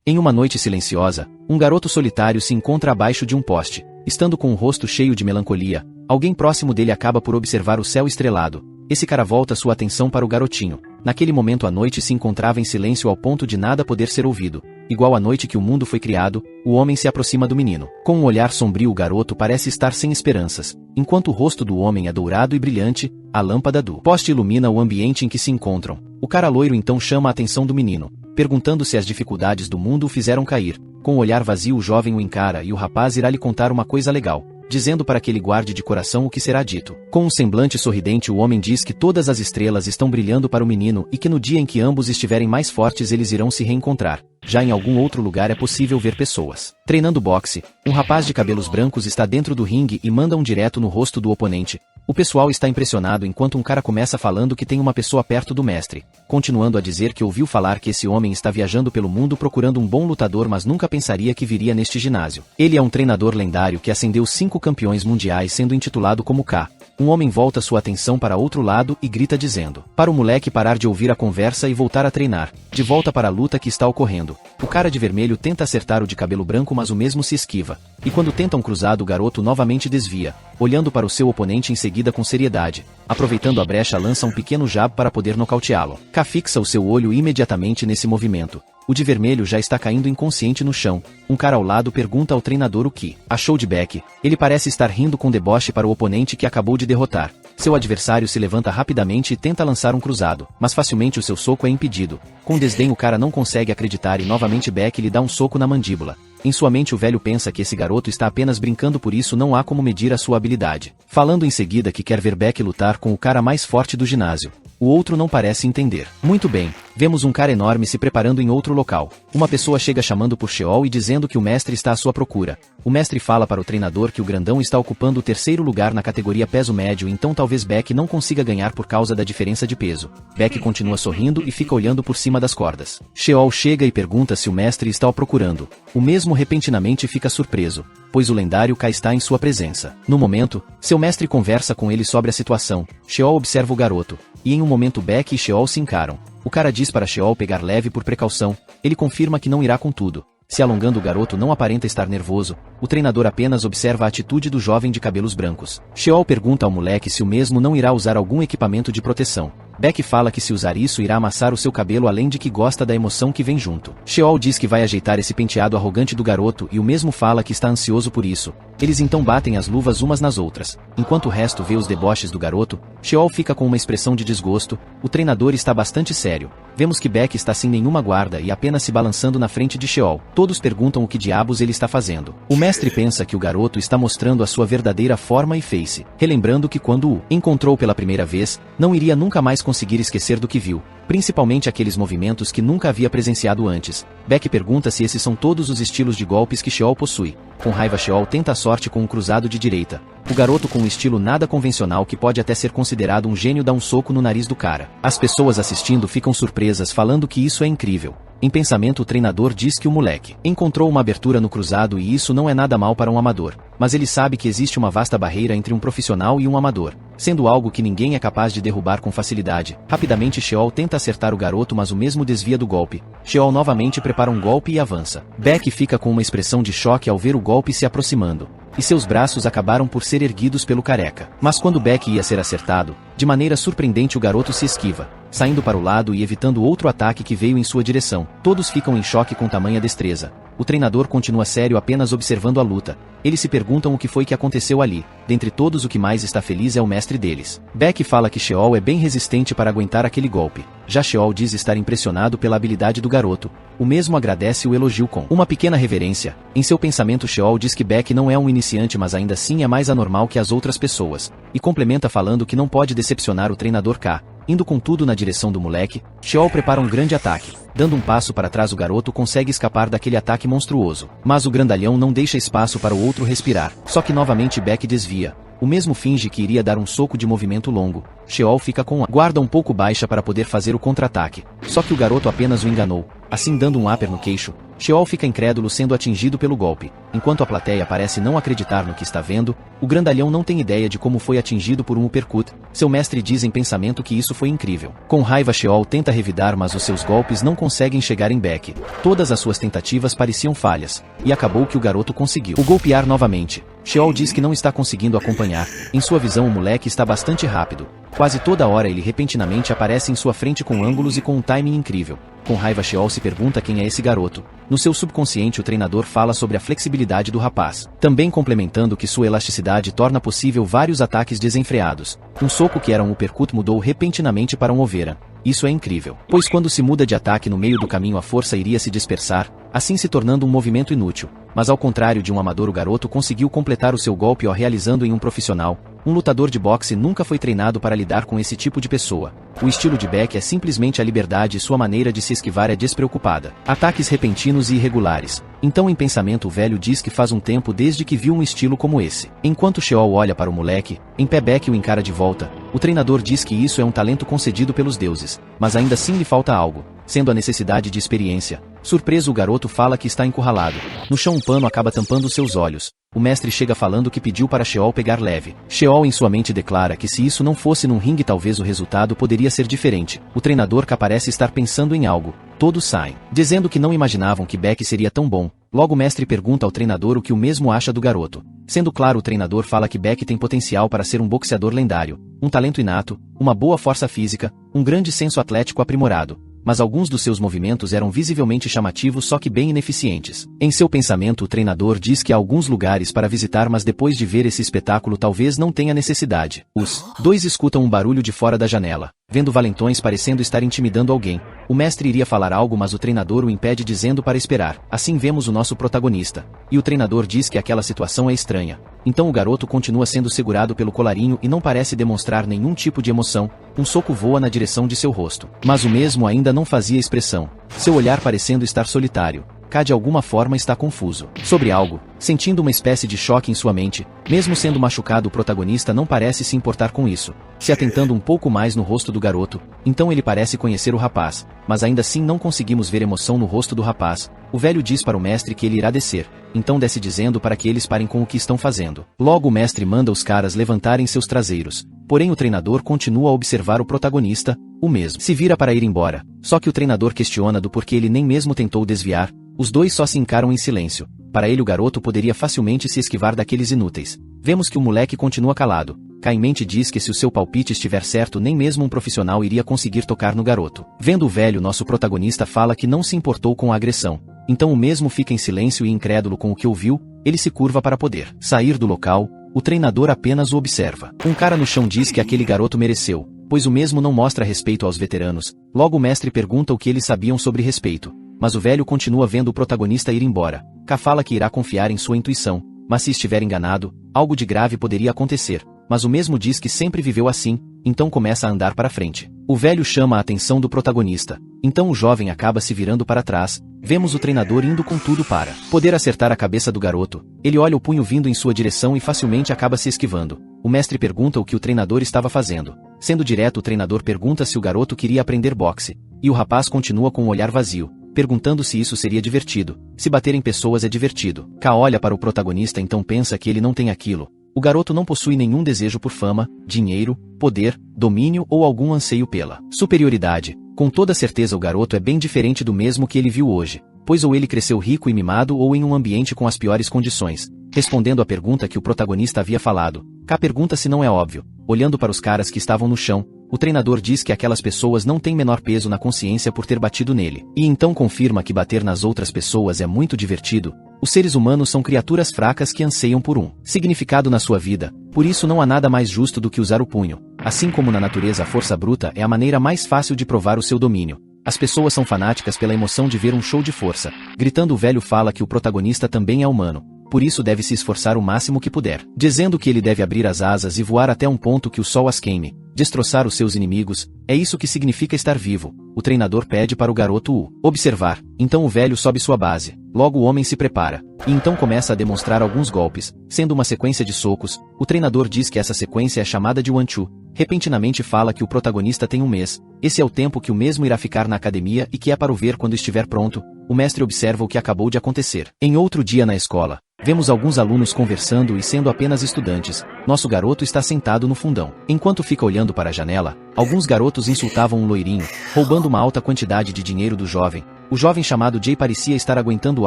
Em uma noite silenciosa, um garoto solitário se encontra abaixo de um poste. Estando com o rosto cheio de melancolia, alguém próximo dele acaba por observar o céu estrelado. Esse cara volta sua atenção para o garotinho. Naquele momento a noite se encontrava em silêncio ao ponto de nada poder ser ouvido. Igual à noite que o mundo foi criado, o homem se aproxima do menino. Com um olhar sombrio o garoto parece estar sem esperanças. Enquanto o rosto do homem é dourado e brilhante, a lâmpada do poste ilumina o ambiente em que se encontram. O cara loiro então chama a atenção do menino, perguntando se as dificuldades do mundo o fizeram cair. Com o olhar vazio o jovem o encara e o rapaz irá lhe contar uma coisa legal, dizendo para que ele guarde de coração o que será dito. Com um semblante sorridente o homem diz que todas as estrelas estão brilhando para o menino e que no dia em que ambos estiverem mais fortes eles irão se reencontrar. Já em algum outro lugar é possível ver pessoas treinando boxe. Um rapaz de cabelos brancos está dentro do ringue e manda um direto no rosto do oponente. O pessoal está impressionado enquanto um cara começa falando que tem uma pessoa perto do mestre, continuando a dizer que ouviu falar que esse homem está viajando pelo mundo procurando um bom lutador, mas nunca pensaria que viria neste ginásio. Ele é um treinador lendário que ascendeu 5 campeões mundiais, sendo intitulado como K. Um homem volta sua atenção para outro lado e grita dizendo para o moleque parar de ouvir a conversa e voltar a treinar, de volta para a luta que está ocorrendo. O cara de vermelho tenta acertar o de cabelo branco, mas o mesmo se esquiva. E quando tenta um cruzado o garoto novamente desvia, olhando para o seu oponente em seguida com seriedade. Aproveitando a brecha lança um pequeno jab para poder nocauteá-lo. K fixa o seu olho imediatamente nesse movimento. O de vermelho já está caindo inconsciente no chão. Um cara ao lado pergunta ao treinador o que achou de Beck. Ele parece estar rindo com deboche para o oponente que acabou de derrotar. Seu adversário se levanta rapidamente e tenta lançar um cruzado, mas facilmente o seu soco é impedido. Com desdém o cara não consegue acreditar e novamente Beck lhe dá um soco na mandíbula. Em sua mente o velho pensa que esse garoto está apenas brincando, por isso não há como medir a sua habilidade. Falando em seguida que quer ver Beck lutar com o cara mais forte do ginásio. O outro não parece entender. Muito bem, vemos um cara enorme se preparando em outro local. Uma pessoa chega chamando por Sheol e dizendo que o mestre está à sua procura. O mestre fala para o treinador que o grandão está ocupando o 3º lugar na categoria peso médio, então talvez Beck não consiga ganhar por causa da diferença de peso. Beck continua sorrindo e fica olhando por cima das cordas. Sheol chega e pergunta se o mestre está o procurando. O mesmo repentinamente fica surpreso, pois o lendário K está em sua presença. No momento, seu mestre conversa com ele sobre a situação. Sheol observa o garoto, e em um momento Beck e Sheol se encaram. O cara diz para Sheol pegar leve por precaução. Ele confirma que não irá com tudo. Se alongando o garoto não aparenta estar nervoso, o treinador apenas observa a atitude do jovem de cabelos brancos. Sheol pergunta ao moleque se o mesmo não irá usar algum equipamento de proteção. Beck fala que se usar isso irá amassar o seu cabelo, além de que gosta da emoção que vem junto. Sheol diz que vai ajeitar esse penteado arrogante do garoto e o mesmo fala que está ansioso por isso. Eles então batem as luvas umas nas outras. Enquanto o resto vê os deboches do garoto, Sheol fica com uma expressão de desgosto. O treinador está bastante sério. Vemos que Beck está sem nenhuma guarda e apenas se balançando na frente de Sheol. Todos perguntam o que diabos ele está fazendo. O mestre pensa que o garoto está mostrando a sua verdadeira forma e face, relembrando que quando o encontrou pela primeira vez, não iria nunca mais conseguir esquecer do que viu, principalmente aqueles movimentos que nunca havia presenciado antes. Beck pergunta se esses são todos os estilos de golpes que Sheol possui. Com raiva Sheol tenta a sorte com um cruzado de direita. O garoto, com um estilo nada convencional que pode até ser considerado um gênio, dá um soco no nariz do cara. As pessoas assistindo ficam surpresas, falando que isso é incrível. Em pensamento o treinador diz que o moleque encontrou uma abertura no cruzado e isso não é nada mal para um amador. Mas ele sabe que existe uma vasta barreira entre um profissional e um amador, sendo algo que ninguém é capaz de derrubar com facilidade. Rapidamente Sheol tenta acertar o garoto, mas o mesmo desvia do golpe. Sheol novamente prepara um golpe e avança. Beck fica com uma expressão de choque ao ver o golpe se aproximando, e seus braços acabaram por ser erguidos pelo careca. Mas quando Beck ia ser acertado, de maneira surpreendente o garoto se esquiva, saindo para o lado e evitando outro ataque que veio em sua direção. Todos ficam em choque com tamanha destreza. O treinador continua sério, apenas observando a luta. Eles se perguntam o que foi que aconteceu ali. Dentre todos, o que mais está feliz é o mestre deles. Beck fala que Sheol é bem resistente para aguentar aquele golpe. Já Sheol diz estar impressionado pela habilidade do garoto. O mesmo agradece o elogio com uma pequena reverência. Em seu pensamento Sheol diz que Beck não é um iniciante, mas ainda assim é mais anormal que as outras pessoas. E complementa falando que não pode decepcionar o treinador K. Indo com tudo na direção do moleque, Sheol prepara um grande ataque. Dando um passo para trás o garoto consegue escapar daquele ataque monstruoso. Mas o grandalhão não deixa espaço para o outro respirar. Só que novamente Beck desvia. O mesmo finge que iria dar um soco de movimento longo. Sheol fica com a guarda um pouco baixa para poder fazer o contra-ataque. Só que o garoto apenas o enganou, assim dando um upper no queixo. Sheol fica incrédulo sendo atingido pelo golpe. Enquanto a plateia parece não acreditar no que está vendo, o grandalhão não tem ideia de como foi atingido por um uppercut. Seu mestre diz em pensamento que isso foi incrível. Com raiva, Sheol tenta revidar, mas os seus golpes não conseguem chegar em Beck. Todas as suas tentativas pareciam falhas, e acabou que o garoto conseguiu o golpear novamente. Sheol diz que não está conseguindo acompanhar. Em sua visão, o moleque está bastante rápido. Quase toda hora ele repentinamente aparece em sua frente com ângulos e com um timing incrível. Com raiva, Sheol se pergunta quem é esse garoto. No seu subconsciente, o treinador fala sobre a flexibilidade do rapaz, também complementando que sua elasticidade torna possível vários ataques desenfreados. Um soco que era um uppercut mudou repentinamente para um overhand. Isso é incrível, pois quando se muda de ataque no meio do caminho, a força iria se dispersar, assim se tornando um movimento inútil. Mas ao contrário de um amador, o garoto conseguiu completar o seu golpe o realizando em um profissional. Um lutador de boxe nunca foi treinado para lidar com esse tipo de pessoa. O estilo de Beck é simplesmente a liberdade e sua maneira de se esquivar é despreocupada. Ataques repentinos e irregulares. Então, em pensamento, o velho diz que faz um tempo desde que viu um estilo como esse. Enquanto Sheol olha para o moleque, em pé, Beck o encara de volta. O treinador diz que isso é um talento concedido pelos deuses, mas ainda assim lhe falta algo, sendo a necessidade de experiência. Surpreso, o garoto fala que está encurralado. No chão, um pano acaba tampando seus olhos. O mestre chega falando que pediu para Sheol pegar leve. Sheol em sua mente declara que se isso não fosse num ringue, talvez o resultado poderia ser diferente. O treinador que parece estar pensando em algo. Todos saem, dizendo que não imaginavam que Beck seria tão bom. Logo o mestre pergunta ao treinador o que o mesmo acha do garoto. Sendo claro, o treinador fala que Beck tem potencial para ser um boxeador lendário, um talento inato, uma boa força física, um grande senso atlético aprimorado. Mas alguns dos seus movimentos eram visivelmente chamativos, só que bem ineficientes. Em seu pensamento, o treinador diz que há alguns lugares para visitar, mas depois de ver esse espetáculo talvez não tenha necessidade. Os dois escutam um barulho de fora da janela, vendo valentões parecendo estar intimidando alguém. O mestre iria falar algo, mas o treinador o impede dizendo para esperar. Assim vemos o nosso protagonista. E o treinador diz que aquela situação é estranha. Então o garoto continua sendo segurado pelo colarinho e não parece demonstrar nenhum tipo de emoção. Um soco voa na direção de seu rosto. Mas o mesmo ainda não fazia expressão. Seu olhar parecendo estar solitário. K de alguma forma está confuso sobre algo, sentindo uma espécie de choque em sua mente. Mesmo sendo machucado, o protagonista não parece se importar com isso. Se atentando um pouco mais no rosto do garoto, então ele parece conhecer o rapaz, mas ainda assim não conseguimos ver emoção no rosto do rapaz. O velho diz para o mestre que ele irá descer, então desce dizendo para que eles parem com o que estão fazendo. Logo o mestre manda os caras levantarem seus traseiros, porém o treinador continua a observar o protagonista, o mesmo se vira para ir embora, só que o treinador questiona do porquê ele nem mesmo tentou desviar. Os dois só se encaram em silêncio. Para ele, o garoto poderia facilmente se esquivar daqueles inúteis. Vemos que o moleque continua calado. K em mente diz que se o seu palpite estiver certo, nem mesmo um profissional iria conseguir tocar no garoto. Vendo o velho, nosso protagonista fala que não se importou com a agressão. Então o mesmo fica em silêncio e incrédulo com o que ouviu. Ele se curva para poder sair do local. O treinador apenas o observa. Um cara no chão diz que aquele garoto mereceu, pois o mesmo não mostra respeito aos veteranos. Logo o mestre pergunta o que eles sabiam sobre respeito. Mas o velho continua vendo o protagonista ir embora. K fala que irá confiar em sua intuição, mas se estiver enganado, algo de grave poderia acontecer. Mas o mesmo diz que sempre viveu assim, então começa a andar para frente. O velho chama a atenção do protagonista. Então o jovem acaba se virando para trás. Vemos o treinador indo com tudo para poder acertar a cabeça do garoto. Ele olha o punho vindo em sua direção e facilmente acaba se esquivando. O mestre pergunta o que o treinador estava fazendo. Sendo direto, o treinador pergunta se o garoto queria aprender boxe. E o rapaz continua com um olhar vazio, perguntando se isso seria divertido. Se bater em pessoas é divertido. K olha para o protagonista, então pensa que ele não tem aquilo. O garoto não possui nenhum desejo por fama, dinheiro, poder, domínio ou algum anseio pela superioridade. Com toda certeza o garoto é bem diferente do mesmo que ele viu hoje, pois ou ele cresceu rico e mimado ou em um ambiente com as piores condições. Respondendo à pergunta que o protagonista havia falado, K pergunta se não é óbvio. Olhando para os caras que estavam no chão, o treinador diz que aquelas pessoas não têm menor peso na consciência por ter batido nele. E então confirma que bater nas outras pessoas é muito divertido. Os seres humanos são criaturas fracas que anseiam por um significado na sua vida. Por isso não há nada mais justo do que usar o punho. Assim como na natureza a força bruta é a maneira mais fácil de provar o seu domínio. As pessoas são fanáticas pela emoção de ver um show de força. Gritando, o velho fala que o protagonista também é humano. Por isso deve se esforçar o máximo que puder, dizendo que ele deve abrir as asas e voar até um ponto que o sol as queime, destroçar os seus inimigos. É isso que significa estar vivo. O treinador pede para o garoto o observar, então o velho sobe sua base. Logo o homem se prepara, e então começa a demonstrar alguns golpes, sendo uma sequência de socos. O treinador diz que essa sequência é chamada de One-Two. Repentinamente fala que o protagonista tem um mês. Esse é o tempo que o mesmo irá ficar na academia e que é para o ver quando estiver pronto. O mestre observa o que acabou de acontecer. Em outro dia na escola, vemos alguns alunos conversando e sendo apenas estudantes. Nosso garoto está sentado no fundão. Enquanto fica olhando para a janela, alguns garotos insultavam um loirinho, roubando uma alta quantidade de dinheiro do jovem. O jovem chamado Jay parecia estar aguentando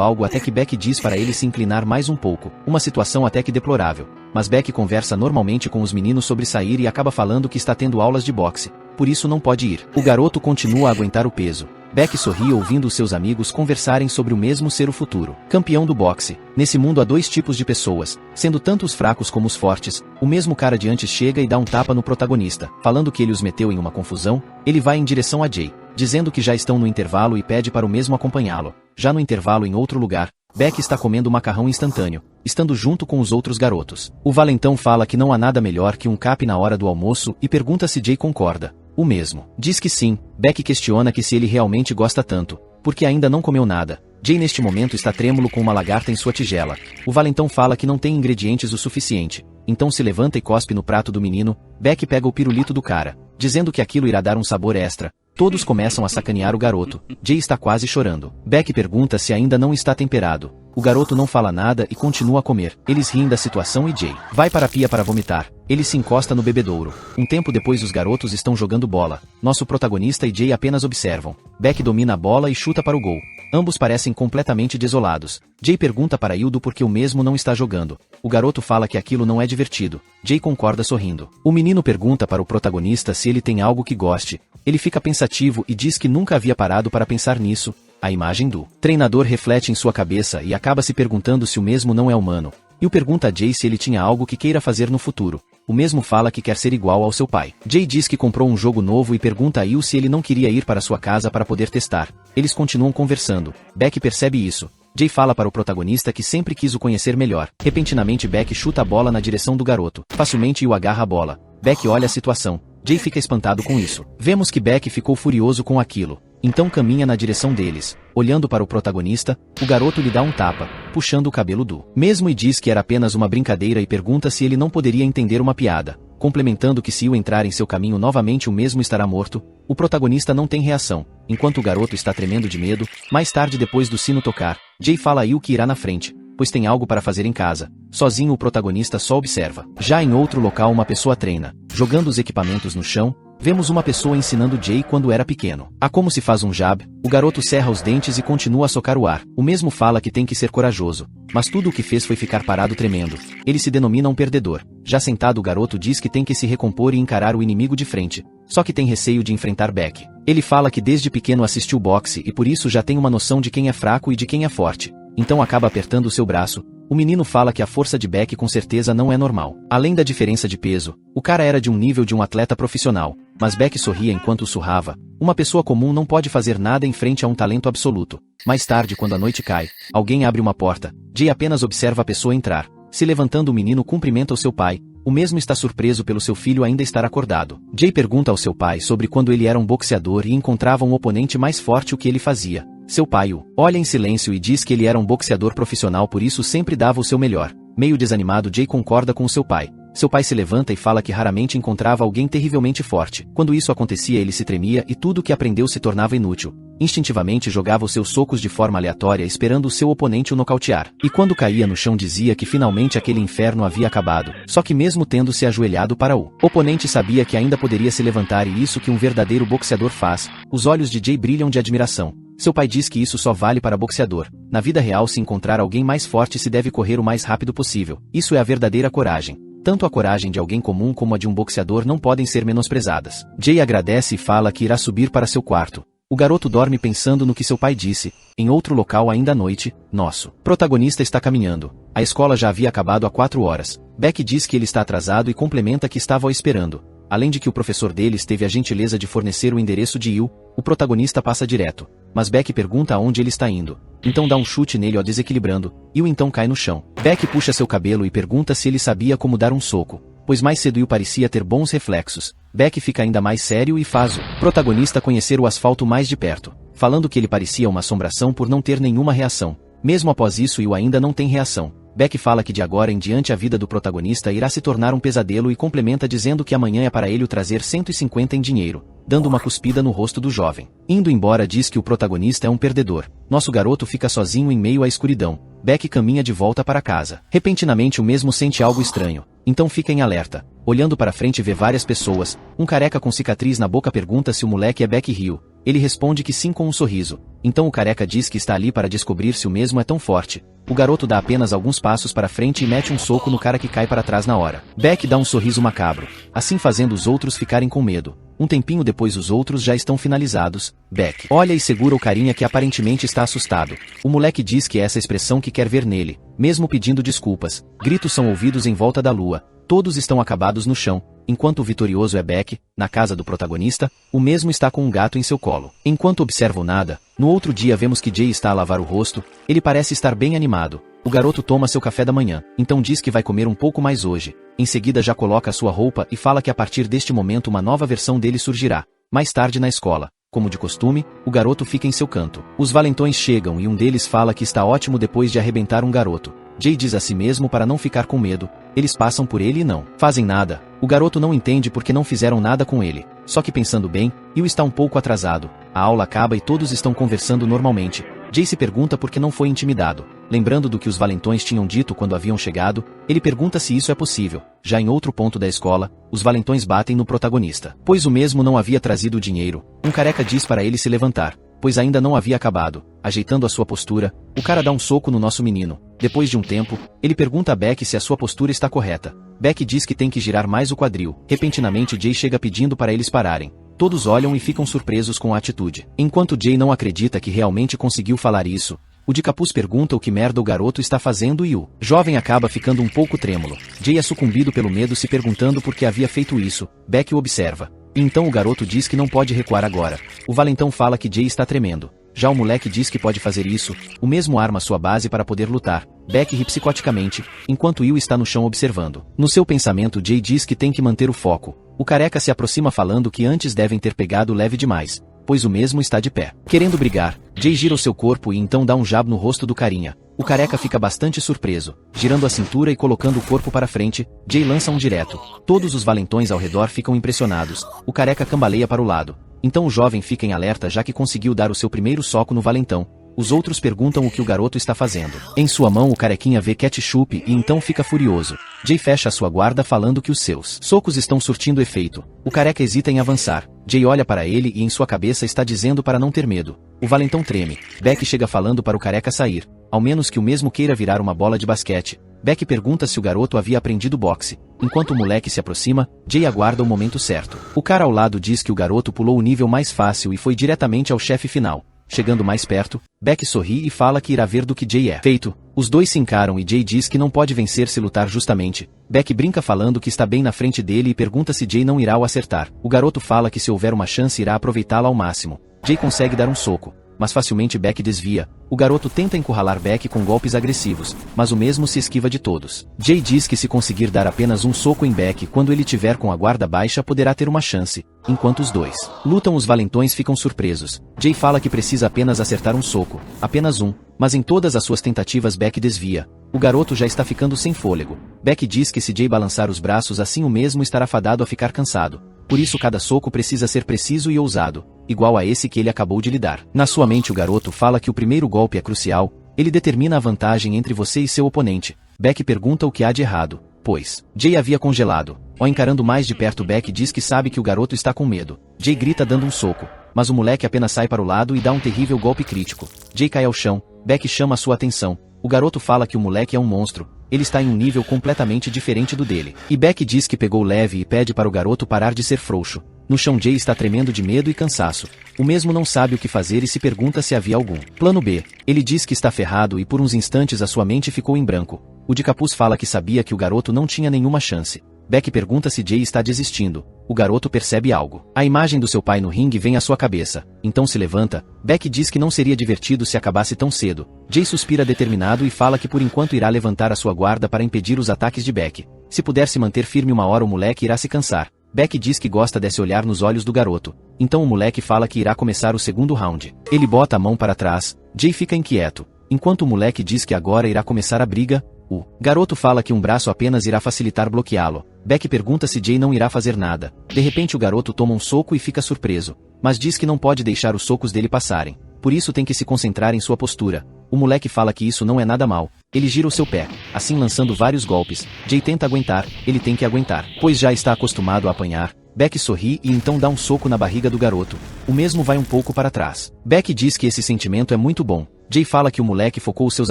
algo até que Beck diz para ele se inclinar mais um pouco. Uma situação até que deplorável. Mas Beck conversa normalmente com os meninos sobre sair e acaba falando que está tendo aulas de boxe. Por isso não pode ir. O garoto continua a aguentar o peso. Beck sorri ouvindo os seus amigos conversarem sobre o mesmo ser o futuro campeão do boxe. Nesse mundo há dois tipos de pessoas, sendo tanto os fracos como os fortes. O mesmo cara de antes chega e dá um tapa no protagonista, falando que ele os meteu em uma confusão. Ele vai em direção a Jay, dizendo que já estão no intervalo e pede para o mesmo acompanhá-lo. Já no intervalo em outro lugar, Beck está comendo macarrão instantâneo, estando junto com os outros garotos. O valentão fala que não há nada melhor que um cap na hora do almoço e pergunta se Jay concorda. O mesmo. Diz que sim. Beck questiona que se ele realmente gosta tanto, porque ainda não comeu nada. Jay neste momento está trêmulo com uma lagarta em sua tigela. O valentão fala que não tem ingredientes o suficiente, então se levanta e cospe no prato do menino. Beck pega o pirulito do cara, dizendo que aquilo irá dar um sabor extra. Todos começam a sacanear o garoto. Jay está quase chorando. Beck pergunta se ainda não está temperado. O garoto não fala nada e continua a comer. Eles riem da situação e Jay vai para a pia para vomitar. Ele se encosta no bebedouro. Um tempo depois os garotos estão jogando bola. Nosso protagonista e Jay apenas observam. Beck domina a bola e chuta para o gol. Ambos parecem completamente desolados. Jay pergunta para Hildo por que o mesmo não está jogando. O garoto fala que aquilo não é divertido. Jay concorda sorrindo. O menino pergunta para o protagonista se ele tem algo que goste. Ele fica pensativo e diz que nunca havia parado para pensar nisso. A imagem do treinador reflete em sua cabeça e acaba se perguntando se o mesmo não é humano. Hill pergunta a Jay se ele tinha algo que queira fazer no futuro. O mesmo fala que quer ser igual ao seu pai. Jay diz que comprou um jogo novo e pergunta a Hill se ele não queria ir para sua casa para poder testar. Eles continuam conversando. Beck percebe isso. Jay fala para o protagonista que sempre quis o conhecer melhor. Repentinamente Beck chuta a bola na direção do garoto. Facilmente Hill agarra a bola. Beck olha a situação. Jay fica espantado com isso. Vemos que Beck ficou furioso com aquilo. Então caminha na direção deles. Olhando para o protagonista, o garoto lhe dá um tapa, puxando o cabelo do mesmo e diz que era apenas uma brincadeira e pergunta se ele não poderia entender uma piada. Complementando que se Hill entrar em seu caminho novamente o mesmo estará morto. O protagonista não tem reação, enquanto o garoto está tremendo de medo. Mais tarde depois do sino tocar, Jay fala a Hill que irá na frente, pois tem algo para fazer em casa. Sozinho o protagonista só observa. Já em outro local uma pessoa treina, jogando os equipamentos no chão. Vemos uma pessoa ensinando Jay quando era pequeno a como se faz um jab. O garoto cerra os dentes e continua a socar o ar. O mesmo fala que tem que ser corajoso, mas tudo o que fez foi ficar parado tremendo. Ele se denomina um perdedor. Já sentado o garoto diz que tem que se recompor e encarar o inimigo de frente, só que tem receio de enfrentar Beck. Ele fala que desde pequeno assistiu boxe e por isso já tem uma noção de quem é fraco e de quem é forte. Então acaba apertando o seu braço. O menino fala que a força de Beck com certeza não é normal. Além da diferença de peso, o cara era de um nível de um atleta profissional. Mas Beck sorria enquanto o surrava. Uma pessoa comum não pode fazer nada em frente a um talento absoluto. Mais tarde, quando a noite cai, alguém abre uma porta. Jay apenas observa a pessoa entrar. Se levantando, o menino cumprimenta o seu pai. O mesmo está surpreso pelo seu filho ainda estar acordado. Jay pergunta ao seu pai sobre quando ele era um boxeador e encontrava um oponente mais forte o que ele fazia. Seu pai o olha em silêncio e diz que ele era um boxeador profissional, por isso sempre dava o seu melhor. Meio desanimado, Jay concorda com o seu pai. Seu pai se levanta e fala que raramente encontrava alguém terrivelmente forte. Quando isso acontecia, ele se tremia e tudo o que aprendeu se tornava inútil. Instintivamente jogava os seus socos de forma aleatória esperando o seu oponente o nocautear. E quando caía no chão dizia que finalmente aquele inferno havia acabado. Só que mesmo tendo se ajoelhado para o oponente sabia que ainda poderia se levantar e isso que um verdadeiro boxeador faz. Os olhos de Jay brilham de admiração. Seu pai diz que isso só vale para boxeador. Na vida real, se encontrar alguém mais forte se deve correr o mais rápido possível. Isso é a verdadeira coragem. Tanto a coragem de alguém comum como a de um boxeador não podem ser menosprezadas. Jay agradece e fala que irá subir para seu quarto. O garoto dorme pensando no que seu pai disse. Em outro local ainda à noite, nosso protagonista está caminhando. A escola já havia acabado há 4 horas. Beck diz que ele está atrasado e complementa que estava o esperando. Além de que o professor deles teve a gentileza de fornecer o endereço de Hill, o protagonista passa direto. Mas Beck pergunta aonde ele está indo. Então dá um chute nele, desequilibrando. Hill então cai no chão. Beck puxa seu cabelo e pergunta se ele sabia como dar um soco, pois mais cedo Hill parecia ter bons reflexos. Beck fica ainda mais sério e faz o protagonista conhecer o asfalto mais de perto, falando que ele parecia uma assombração por não ter nenhuma reação. Mesmo após isso, Will ainda não tem reação. Beck fala que de agora em diante a vida do protagonista irá se tornar um pesadelo e complementa dizendo que amanhã é para ele o trazer 150 em dinheiro, dando uma cuspida no rosto do jovem. Indo embora, diz que o protagonista é um perdedor. Nosso garoto fica sozinho em meio à escuridão. Beck caminha de volta para casa. Repentinamente o mesmo sente algo estranho. Então fica em alerta. Olhando para frente vê várias pessoas. Um careca com cicatriz na boca pergunta se o moleque é Beck Hill. Ele responde que sim com um sorriso. Então o careca diz que está ali para descobrir se o mesmo é tão forte. O garoto dá apenas alguns passos para frente e mete um soco no cara que cai para trás na hora. Beck dá um sorriso macabro, assim fazendo os outros ficarem com medo. Um tempinho depois os outros já estão finalizados. Beck olha e segura o carinha que aparentemente está assustado. O moleque diz que é essa expressão que quer ver nele, mesmo pedindo desculpas. Gritos são ouvidos em volta da lua. Todos estão acabados no chão. Enquanto o vitorioso é Beck, na casa do protagonista, o mesmo está com um gato em seu colo. Enquanto observa o nada, no outro dia vemos que Jay está a lavar o rosto. Ele parece estar bem animado. O garoto toma seu café da manhã, então diz que vai comer um pouco mais hoje. Em seguida já coloca a sua roupa e fala que a partir deste momento uma nova versão dele surgirá. Mais tarde na escola, como de costume, o garoto fica em seu canto. Os valentões chegam e um deles fala que está ótimo depois de arrebentar um garoto. Jay diz a si mesmo para não ficar com medo. Eles passam por ele e não fazem nada. O garoto não entende porque não fizeram nada com ele. Só que pensando bem, Will está um pouco atrasado. A aula acaba e todos estão conversando normalmente. Jay se pergunta por que não foi intimidado. Lembrando do que os valentões tinham dito quando haviam chegado, ele pergunta se isso é possível. Já em outro ponto da escola, os valentões batem no protagonista, pois o mesmo não havia trazido o dinheiro. Um careca diz para ele se levantar, pois ainda não havia acabado. Ajeitando a sua postura, o cara dá um soco no nosso menino. Depois de um tempo, ele pergunta a Beck se a sua postura está correta. Beck diz que tem que girar mais o quadril. Repentinamente Jay chega pedindo para eles pararem. Todos olham e ficam surpresos com a atitude. Enquanto Jay não acredita que realmente conseguiu falar isso, o de capuz pergunta o que merda o garoto está fazendo e o jovem acaba ficando um pouco trêmulo. Jay é sucumbido pelo medo se perguntando por que havia feito isso. Beck o observa. E então o garoto diz que não pode recuar agora. O valentão fala que Jay está tremendo. Já o moleque diz que pode fazer isso. O mesmo arma sua base para poder lutar. Beck ri psicoticamente, enquanto Will está no chão observando. No seu pensamento Jay diz que tem que manter o foco. O careca se aproxima falando que antes devem ter pegado leve demais, pois o mesmo está de pé. Querendo brigar, Jay gira o seu corpo e então dá um jab no rosto do carinha. O careca fica bastante surpreso. Girando a cintura e colocando o corpo para frente, Jay lança um direto. Todos os valentões ao redor ficam impressionados. O careca cambaleia para o lado. Então o jovem fica em alerta já que conseguiu dar o seu primeiro soco no valentão. Os outros perguntam o que o garoto está fazendo. Em sua mão o carequinha vê ketchup e então fica furioso. Jay fecha a sua guarda falando que os seus socos estão surtindo efeito. O careca hesita em avançar. Jay olha para ele e em sua cabeça está dizendo para não ter medo. O valentão treme. Beck chega falando para o careca sair. Ao menos que o mesmo queira virar uma bola de basquete. Beck pergunta se o garoto havia aprendido boxe. Enquanto o moleque se aproxima, Jay aguarda o momento certo. O cara ao lado diz que o garoto pulou o nível mais fácil e foi diretamente ao chefe final. Chegando mais perto, Beck sorri e fala que irá ver do que Jay é feito. Os dois se encaram e Jay diz que não pode vencer se lutar justamente. Beck brinca falando que está bem na frente dele e pergunta se Jay não irá o acertar. O garoto fala que se houver uma chance irá aproveitá-la ao máximo. Jay consegue dar um soco, mas facilmente Beck desvia. O garoto tenta encurralar Beck com golpes agressivos, mas o mesmo se esquiva de todos. Jay diz que se conseguir dar apenas um soco em Beck quando ele tiver com a guarda baixa poderá ter uma chance. Enquanto os dois lutam, os valentões ficam surpresos. Jay fala que precisa apenas acertar um soco, apenas um, mas em todas as suas tentativas Beck desvia. O garoto já está ficando sem fôlego. Beck diz que se Jay balançar os braços assim o mesmo estará fadado a ficar cansado. Por isso cada soco precisa ser preciso e ousado, igual a esse que ele acabou de lhe dar. Na sua mente o garoto fala que o primeiro golpe é crucial, ele determina a vantagem entre você e seu oponente. Beck pergunta o que há de errado, pois Jay havia congelado. Ao encarando mais de perto Beck diz que sabe que o garoto está com medo. Jay grita dando um soco, mas o moleque apenas sai para o lado e dá um terrível golpe crítico. Jay cai ao chão. Beck chama a sua atenção. O garoto fala que o moleque é um monstro. Ele está em um nível completamente diferente do dele. E Beck diz que pegou leve e pede para o garoto parar de ser frouxo. No chão Jay está tremendo de medo e cansaço. O mesmo não sabe o que fazer e se pergunta se havia algum plano B. Ele diz que está ferrado e por uns instantes a sua mente ficou em branco. O de capuz fala que sabia que o garoto não tinha nenhuma chance. Beck pergunta se Jay está desistindo. O garoto percebe algo. A imagem do seu pai no ringue vem à sua cabeça. Então se levanta. Beck diz que não seria divertido se acabasse tão cedo. Jay suspira determinado e fala que por enquanto irá levantar a sua guarda para impedir os ataques de Beck. Se puder se manter firme uma hora o moleque irá se cansar. Beck diz que gosta desse olhar nos olhos do garoto. Então o moleque fala que irá começar o segundo round. Ele bota a mão para trás. Jay fica inquieto. enquanto o moleque diz que agora irá começar a briga. O garoto fala que um braço apenas irá facilitar bloqueá-lo. Beck pergunta se Jay não irá fazer nada. De repente o garoto toma um soco e fica surpreso, mas diz que não pode deixar os socos dele passarem. Por isso tem que se concentrar em sua postura. O moleque fala que isso não é nada mal. Ele gira o seu pé, assim lançando vários golpes. Jay tenta aguentar, ele tem que aguentar, pois já está acostumado a apanhar. Beck sorri e então dá um soco na barriga do garoto. O mesmo vai um pouco para trás. Beck diz que esse sentimento é muito bom. Jay fala que o moleque focou os seus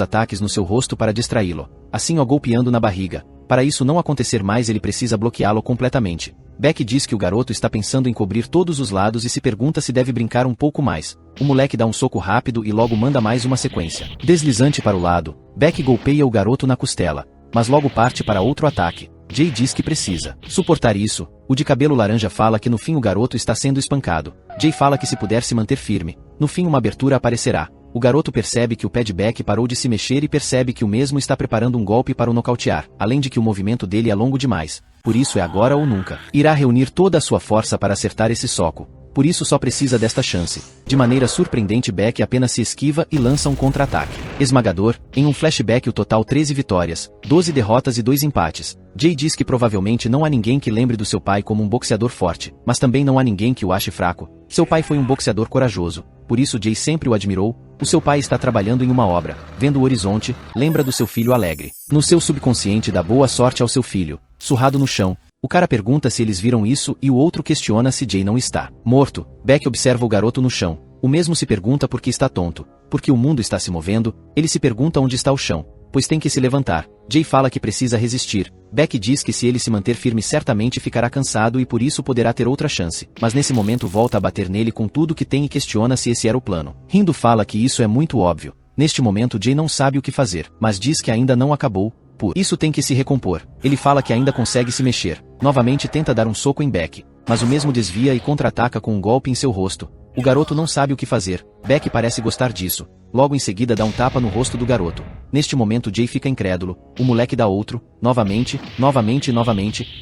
ataques no seu rosto para distraí-lo, assim o golpeando na barriga. Para isso não acontecer mais ele precisa bloqueá-lo completamente. Beck diz que o garoto está pensando em cobrir todos os lados e se pergunta se deve brincar um pouco mais. O moleque dá um soco rápido e logo manda mais uma sequência deslizante para o lado. Beck golpeia o garoto na costela, mas logo parte para outro ataque. Jay diz que precisa suportar isso. O de cabelo laranja fala que no fim o garoto está sendo espancado. Jay fala que se puder se manter firme, no fim uma abertura aparecerá. O garoto percebe que o pé de Beck parou de se mexer e percebe que o mesmo está preparando um golpe para o nocautear, além de que o movimento dele é longo demais. Por isso é agora ou nunca. Irá reunir toda a sua força para acertar esse soco. Por isso só precisa desta chance. De maneira surpreendente Beck apenas se esquiva e lança um contra-ataque esmagador. Em um flashback o total 13 vitórias, 12 derrotas e 2 empates. Jay diz que provavelmente não há ninguém que lembre do seu pai como um boxeador forte, mas também não há ninguém que o ache fraco. Seu pai foi um boxeador corajoso, por isso Jay sempre o admirou. O seu pai está trabalhando em uma obra, vendo o horizonte, lembra do seu filho alegre. No seu subconsciente dá boa sorte ao seu filho, surrado no chão. O cara pergunta se eles viram isso e o outro questiona se Jay não está morto. Beck observa o garoto no chão. O mesmo se pergunta por que está tonto. Porque o mundo está se movendo, ele se pergunta onde está o chão, pois tem que se levantar. Jay fala que precisa resistir. Beck diz que se ele se manter firme certamente ficará cansado e por isso poderá ter outra chance. Mas nesse momento volta a bater nele com tudo que tem e questiona se esse era o plano. Rindo fala que isso é muito óbvio. Neste momento Jay não sabe o que fazer, mas diz que ainda não acabou. Por isso tem que se recompor. Ele fala que ainda consegue se mexer. Novamente tenta dar um soco em Beck, mas o mesmo desvia e contra-ataca com um golpe em seu rosto. O garoto não sabe o que fazer. Beck parece gostar disso. Logo em seguida dá um tapa no rosto do garoto. Neste momento Jay fica incrédulo. O moleque dá outro. Novamente.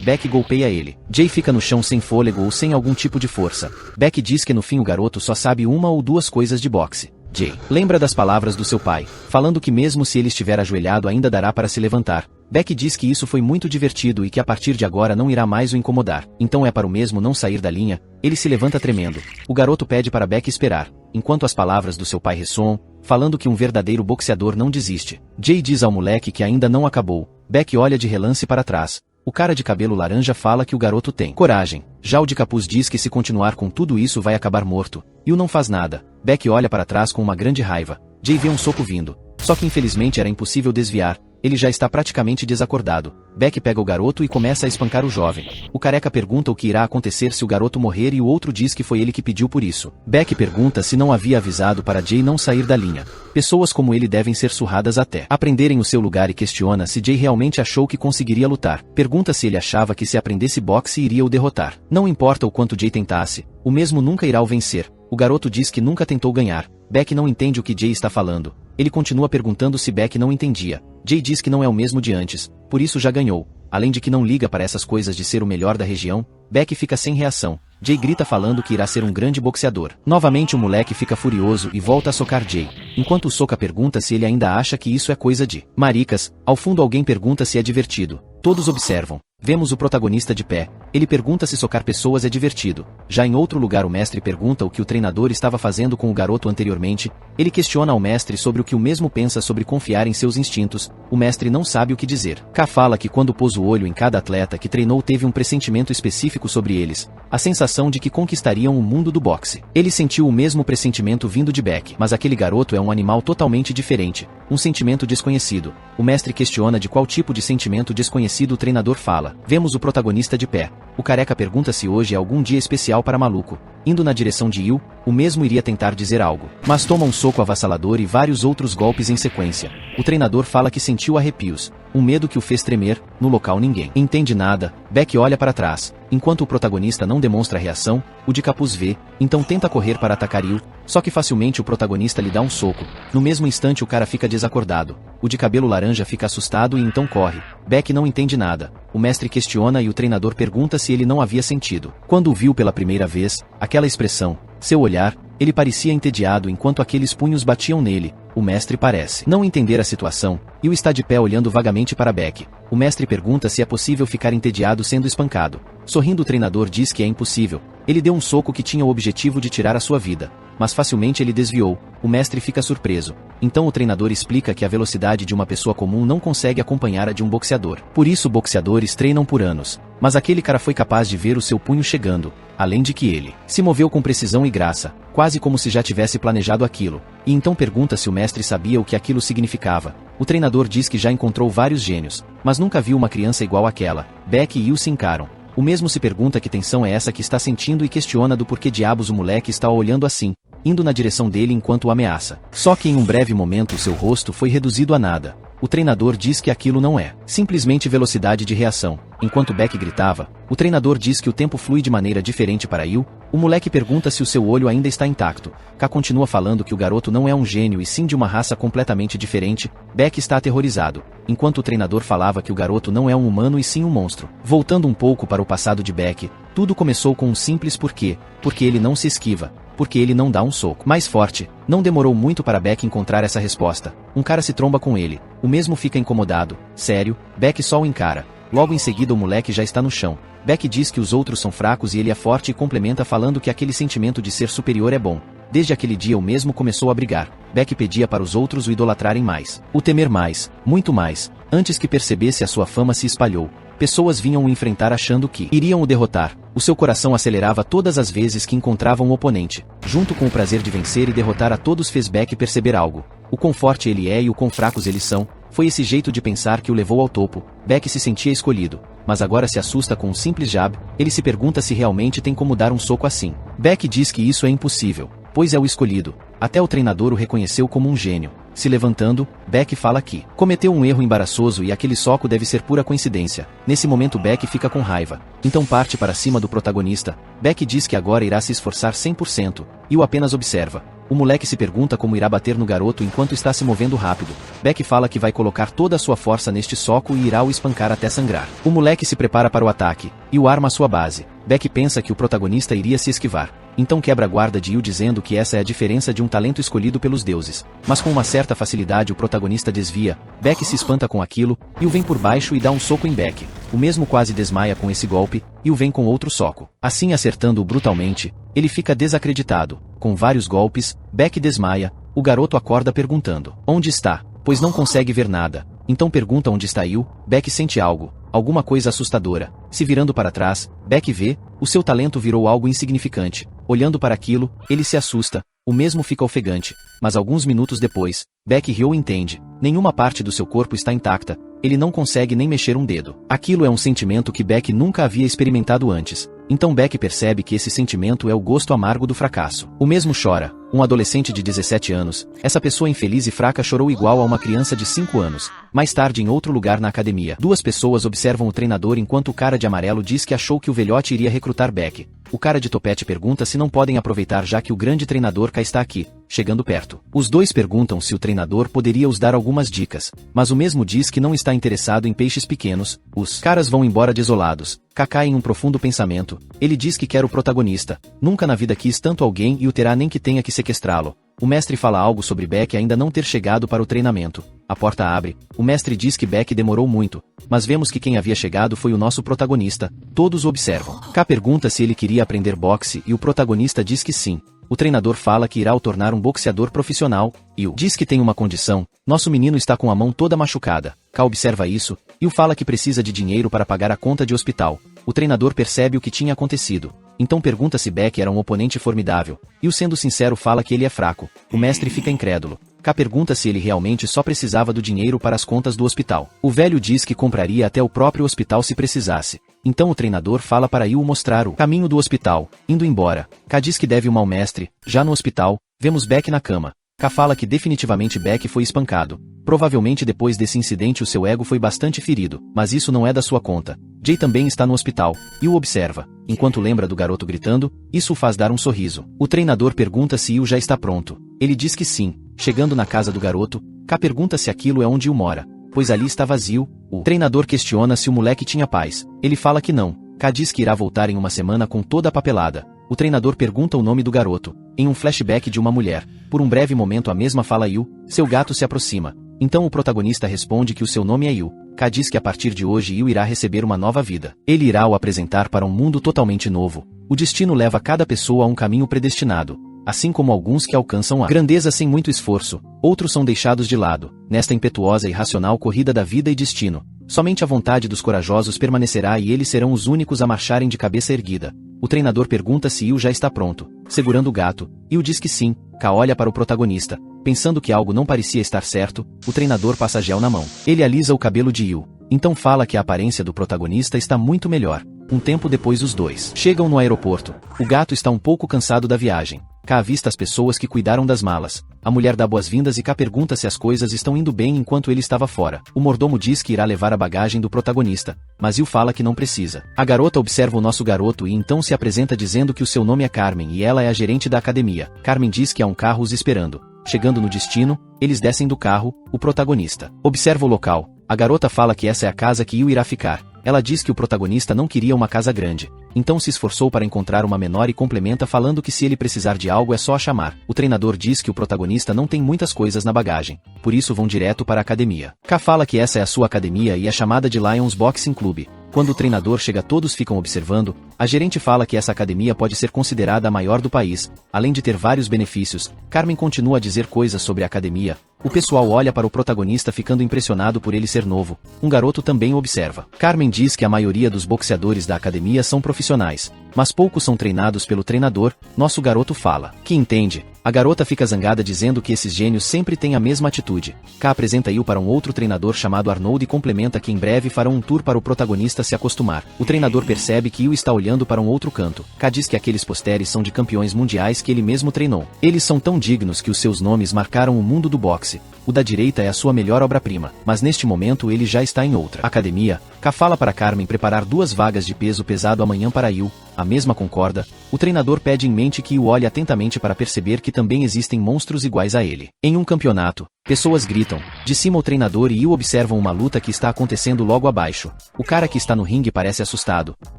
Beck golpeia ele. Jay fica no chão sem fôlego ou sem algum tipo de força. Beck diz que no fim o garoto só sabe uma ou duas coisas de boxe. Jay lembra das palavras do seu pai, falando que mesmo se ele estiver ajoelhado ainda dará para se levantar. Beck diz que isso foi muito divertido e que a partir de agora não irá mais o incomodar. Então é para o mesmo não sair da linha. Ele se levanta tremendo. O garoto pede para Beck esperar, enquanto as palavras do seu pai ressoam, falando que um verdadeiro boxeador não desiste. Jay diz ao moleque que ainda não acabou. Beck olha de relance para trás. O cara de cabelo laranja fala que o garoto tem coragem. Já o de capuz diz que se continuar com tudo isso vai acabar morto. E o não faz nada. Beck olha para trás com uma grande raiva. Jay vê um soco vindo. Só que infelizmente era impossível desviar. Ele já está praticamente desacordado. Beck pega o garoto e começa a espancar o jovem. O careca pergunta o que irá acontecer se o garoto morrer e o outro diz que foi ele que pediu por isso. Beck pergunta se não havia avisado para Jay não sair da linha. Pessoas como ele devem ser surradas até aprenderem o seu lugar e questiona se Jay realmente achou que conseguiria lutar. Pergunta se ele achava que se aprendesse boxe iria o derrotar. Não importa o quanto Jay tentasse, o mesmo nunca irá o vencer. O garoto diz que nunca tentou ganhar. Beck não entende o que Jay está falando. Ele continua perguntando se Beck não entendia. Jay diz que não é o mesmo de antes, por isso já ganhou. Além de que não liga para essas coisas de ser o melhor da região, Beck fica sem reação. Jay grita falando que irá ser um grande boxeador. Novamente o moleque fica furioso e volta a socar Jay. Enquanto o soca pergunta se ele ainda acha que isso é coisa de maricas, ao fundo alguém pergunta se é divertido. Todos observam. Vemos o protagonista de pé. Ele pergunta se socar pessoas é divertido. Já em outro lugar o mestre pergunta o que o treinador estava fazendo com o garoto anteriormente. Ele questiona ao mestre sobre o que o mesmo pensa sobre confiar em seus instintos. O mestre não sabe o que dizer. K fala que quando pôs o olho em cada atleta que treinou teve um pressentimento específico sobre eles. A sensação de que conquistariam o mundo do boxe. Ele sentiu o mesmo pressentimento vindo de Beck. Mas aquele garoto é um animal totalmente diferente. Um sentimento desconhecido. O mestre questiona de qual tipo de sentimento desconhecido o treinador fala. Vemos o protagonista de pé. O careca pergunta se hoje é algum dia especial para Maluco. Indo na direção de Will, o mesmo iria tentar dizer algo, mas toma um soco avassalador e vários outros golpes em sequência. O treinador fala que sentiu arrepios, um medo que o fez tremer. No local ninguém entende nada. Beck olha para trás. Enquanto o protagonista não demonstra reação, o de capuz vê, então tenta correr para atacar Will, só que facilmente o protagonista lhe dá um soco. No mesmo instante o cara fica desacordado. O de cabelo laranja fica assustado e então corre. Beck não entende nada. O mestre questiona e o treinador pergunta se ele não havia sentido. Quando o viu pela primeira vez, aquela expressão, seu olhar, ele parecia entediado enquanto aqueles punhos batiam nele. O mestre parece não entender a situação, e o está de pé olhando vagamente para Beck. O mestre pergunta se é possível ficar entediado sendo espancado. Sorrindo, o treinador diz que é impossível. Ele deu um soco que tinha o objetivo de tirar a sua vida, mas facilmente ele desviou. O mestre fica surpreso. Então o treinador explica que a velocidade de uma pessoa comum não consegue acompanhar a de um boxeador. Por isso boxeadores treinam por anos. Mas aquele cara foi capaz de ver o seu punho chegando, além de que ele se moveu com precisão e graça, quase como se já tivesse planejado aquilo. E então pergunta se o mestre sabia o que aquilo significava. O treinador diz que já encontrou vários gênios, mas nunca viu uma criança igual àquela. Beck e Yu se encaram. O mesmo se pergunta que tensão é essa que está sentindo e questiona do porquê diabos o moleque está olhando assim, indo na direção dele enquanto o ameaça. Só que em um breve momento seu rosto foi reduzido a nada. O treinador diz que aquilo não é simplesmente velocidade de reação. Enquanto Beck gritava, o treinador diz que o tempo flui de maneira diferente para Yu. O moleque pergunta se o seu olho ainda está intacto. K continua falando que o garoto não é um gênio e sim de uma raça completamente diferente. Beck está aterrorizado, enquanto o treinador falava que o garoto não é um humano e sim um monstro. Voltando um pouco para o passado de Beck, tudo começou com um simples porquê. Porque ele não se esquiva. Porque ele não dá um soco mais forte. Não demorou muito para Beck encontrar essa resposta. Um cara se tromba com ele. O mesmo fica incomodado. Sério, Beck só o encara. Logo em seguida o moleque já está no chão. Beck diz que os outros são fracos e ele é forte e complementa falando que aquele sentimento de ser superior é bom. Desde aquele dia o mesmo começou a brigar. Beck pedia para os outros o idolatrarem mais. O temer mais. Muito mais. Antes que percebesse, a sua fama se espalhou. Pessoas vinham o enfrentar achando que iriam o derrotar. O seu coração acelerava todas as vezes que encontrava um oponente. Junto com o prazer de vencer e derrotar a todos fez Beck perceber algo. O quão forte ele é e o quão fracos eles são. Foi esse jeito de pensar que o levou ao topo. Beck se sentia escolhido, mas agora se assusta com um simples jab. Ele se pergunta se realmente tem como dar um soco assim. Beck diz que isso é impossível, pois é o escolhido. Até o treinador o reconheceu como um gênio. Se levantando, Beck fala que cometeu um erro embaraçoso e aquele soco deve ser pura coincidência. Nesse momento Beck fica com raiva. Então parte para cima do protagonista. Beck diz que agora irá se esforçar 100%, e o apenas observa. O moleque se pergunta como irá bater no garoto enquanto está se movendo rápido. Beck fala que vai colocar toda a sua força neste soco e irá o espancar até sangrar. O moleque se prepara para o ataque, e o arma à sua base. Beck pensa que o protagonista iria se esquivar. Então quebra a guarda de Yu dizendo que essa é a diferença de um talento escolhido pelos deuses. Mas com uma certa facilidade o protagonista desvia. Beck se espanta com aquilo, e o vem por baixo e dá um soco em Beck. O mesmo quase desmaia com esse golpe, e o vem com outro soco. Assim acertando-o brutalmente, ele fica desacreditado. Com vários golpes, Beck desmaia. O garoto acorda perguntando onde está, pois não consegue ver nada. Então pergunta onde está Yu. Beck sente algo, alguma coisa assustadora. Se virando para trás, Beck vê, o seu talento virou algo insignificante. Olhando para aquilo, ele se assusta. O mesmo fica ofegante. Mas alguns minutos depois, Beck riu e entende. Nenhuma parte do seu corpo está intacta. Ele não consegue nem mexer um dedo. Aquilo é um sentimento que Beck nunca havia experimentado antes. Então Beck percebe que esse sentimento é o gosto amargo do fracasso. O mesmo chora. Um adolescente de 17 anos, essa pessoa infeliz e fraca chorou igual a uma criança de 5 anos. Mais tarde em outro lugar na academia, duas pessoas observam o treinador enquanto o cara de amarelo diz que achou que o velhote iria recrutar Beck. O cara de topete pergunta se não podem aproveitar já que o grande treinador cá está aqui, chegando perto. Os dois perguntam se o treinador poderia os dar algumas dicas, mas o mesmo diz que não está interessado em peixes pequenos. Os caras vão embora desolados. Kaká em um profundo pensamento. Ele diz que quer o protagonista. Nunca na vida quis tanto alguém e o terá nem que tenha que sequestrá-lo. O mestre fala algo sobre Beck ainda não ter chegado para o treinamento. A porta abre. O mestre diz que Beck demorou muito, mas vemos que quem havia chegado foi o nosso protagonista. Todos o observam. K pergunta se ele queria aprender boxe e o protagonista diz que sim. O treinador fala que irá o tornar um boxeador profissional. Yu diz que tem uma condição. Nosso menino está com a mão toda machucada. K observa isso. Yu fala que precisa de dinheiro para pagar a conta de hospital. O treinador percebe o que tinha acontecido. Então pergunta se Beck era um oponente formidável. Yu, sendo sincero, fala que ele é fraco. O mestre fica incrédulo. K pergunta se ele realmente só precisava do dinheiro para as contas do hospital. O velho diz que compraria até o próprio hospital se precisasse. Então o treinador fala para Yu mostrar o caminho do hospital. Indo embora, K diz que deve uma ao mestre. Já no hospital, vemos Beck na cama. K fala que definitivamente Beck foi espancado. Provavelmente depois desse incidente o seu ego foi bastante ferido, mas isso não é da sua conta. Jay também está no hospital, e o observa. Enquanto lembra do garoto gritando, isso o faz dar um sorriso. O treinador pergunta se Yu já está pronto. Ele diz que sim. Chegando na casa do garoto, K pergunta se aquilo é onde Yu mora, pois ali está vazio. O treinador questiona se o moleque tinha pais. Ele fala que não. K diz que irá voltar em uma semana com toda a papelada. O treinador pergunta o nome do garoto, em um flashback de uma mulher. Por um breve momento a mesma fala Yu, seu gato se aproxima. Então o protagonista responde que o seu nome é Yu. K diz que a partir de hoje Yu irá receber uma nova vida. Ele irá o apresentar para um mundo totalmente novo. O destino leva cada pessoa a um caminho predestinado, assim como alguns que alcançam a grandeza sem muito esforço, outros são deixados de lado. Nesta impetuosa e racional corrida da vida e destino, somente a vontade dos corajosos permanecerá e eles serão os únicos a marcharem de cabeça erguida. O treinador pergunta se Yu já está pronto, segurando o gato. Yu diz que sim. K olha para o protagonista, pensando que algo não parecia estar certo. O treinador passa gel na mão. Ele alisa o cabelo de Yu. Então fala que a aparência do protagonista está muito melhor. Um tempo depois os dois chegam no aeroporto. O gato está um pouco cansado da viagem. K avista as pessoas que cuidaram das malas. A mulher dá boas-vindas e K pergunta se as coisas estão indo bem enquanto ele estava fora. O mordomo diz que irá levar a bagagem do protagonista, mas Yu fala que não precisa. A garota observa o nosso garoto e então se apresenta dizendo que o seu nome é Carmen e ela é a gerente da academia. Carmen diz que há um carro os esperando. Chegando no destino, eles descem do carro. O protagonista observa o local. A garota fala que essa é a casa que Yu irá ficar. Ela diz que o protagonista não queria uma casa grande, então se esforçou para encontrar uma menor e complementa falando que se ele precisar de algo é só a chamar. O treinador diz que o protagonista não tem muitas coisas na bagagem, por isso vão direto para a academia. K fala que essa é a sua academia e é chamada de Lions Boxing Club. Quando o treinador chega todos ficam observando. A gerente fala que essa academia pode ser considerada a maior do país, além de ter vários benefícios. Carmen continua a dizer coisas sobre a academia. O pessoal olha para o protagonista ficando impressionado por ele ser novo. Um garoto também o observa. Carmen diz que a maioria dos boxeadores da academia são profissionais, mas poucos são treinados pelo treinador. Nosso garoto fala que entende. A garota fica zangada dizendo que esses gênios sempre têm a mesma atitude. K apresenta Yu para um outro treinador chamado Arnold e complementa que em breve farão um tour para o protagonista se acostumar. O treinador percebe que Yu está olhando para um outro canto. K diz que aqueles posteres são de campeões mundiais que ele mesmo treinou. Eles são tão dignos que os seus nomes marcaram o mundo do boxe. O da direita é a sua melhor obra-prima, mas neste momento ele já está em outra academia. K fala para Carmen preparar 2 vagas de peso pesado amanhã para Yu. A mesma concorda. O treinador pede em mente que Yu olhe atentamente para perceber que também existem monstros iguais a ele. Em um campeonato, pessoas gritam. De cima o treinador e Yu observam uma luta que está acontecendo logo abaixo. O cara que está no ringue parece assustado.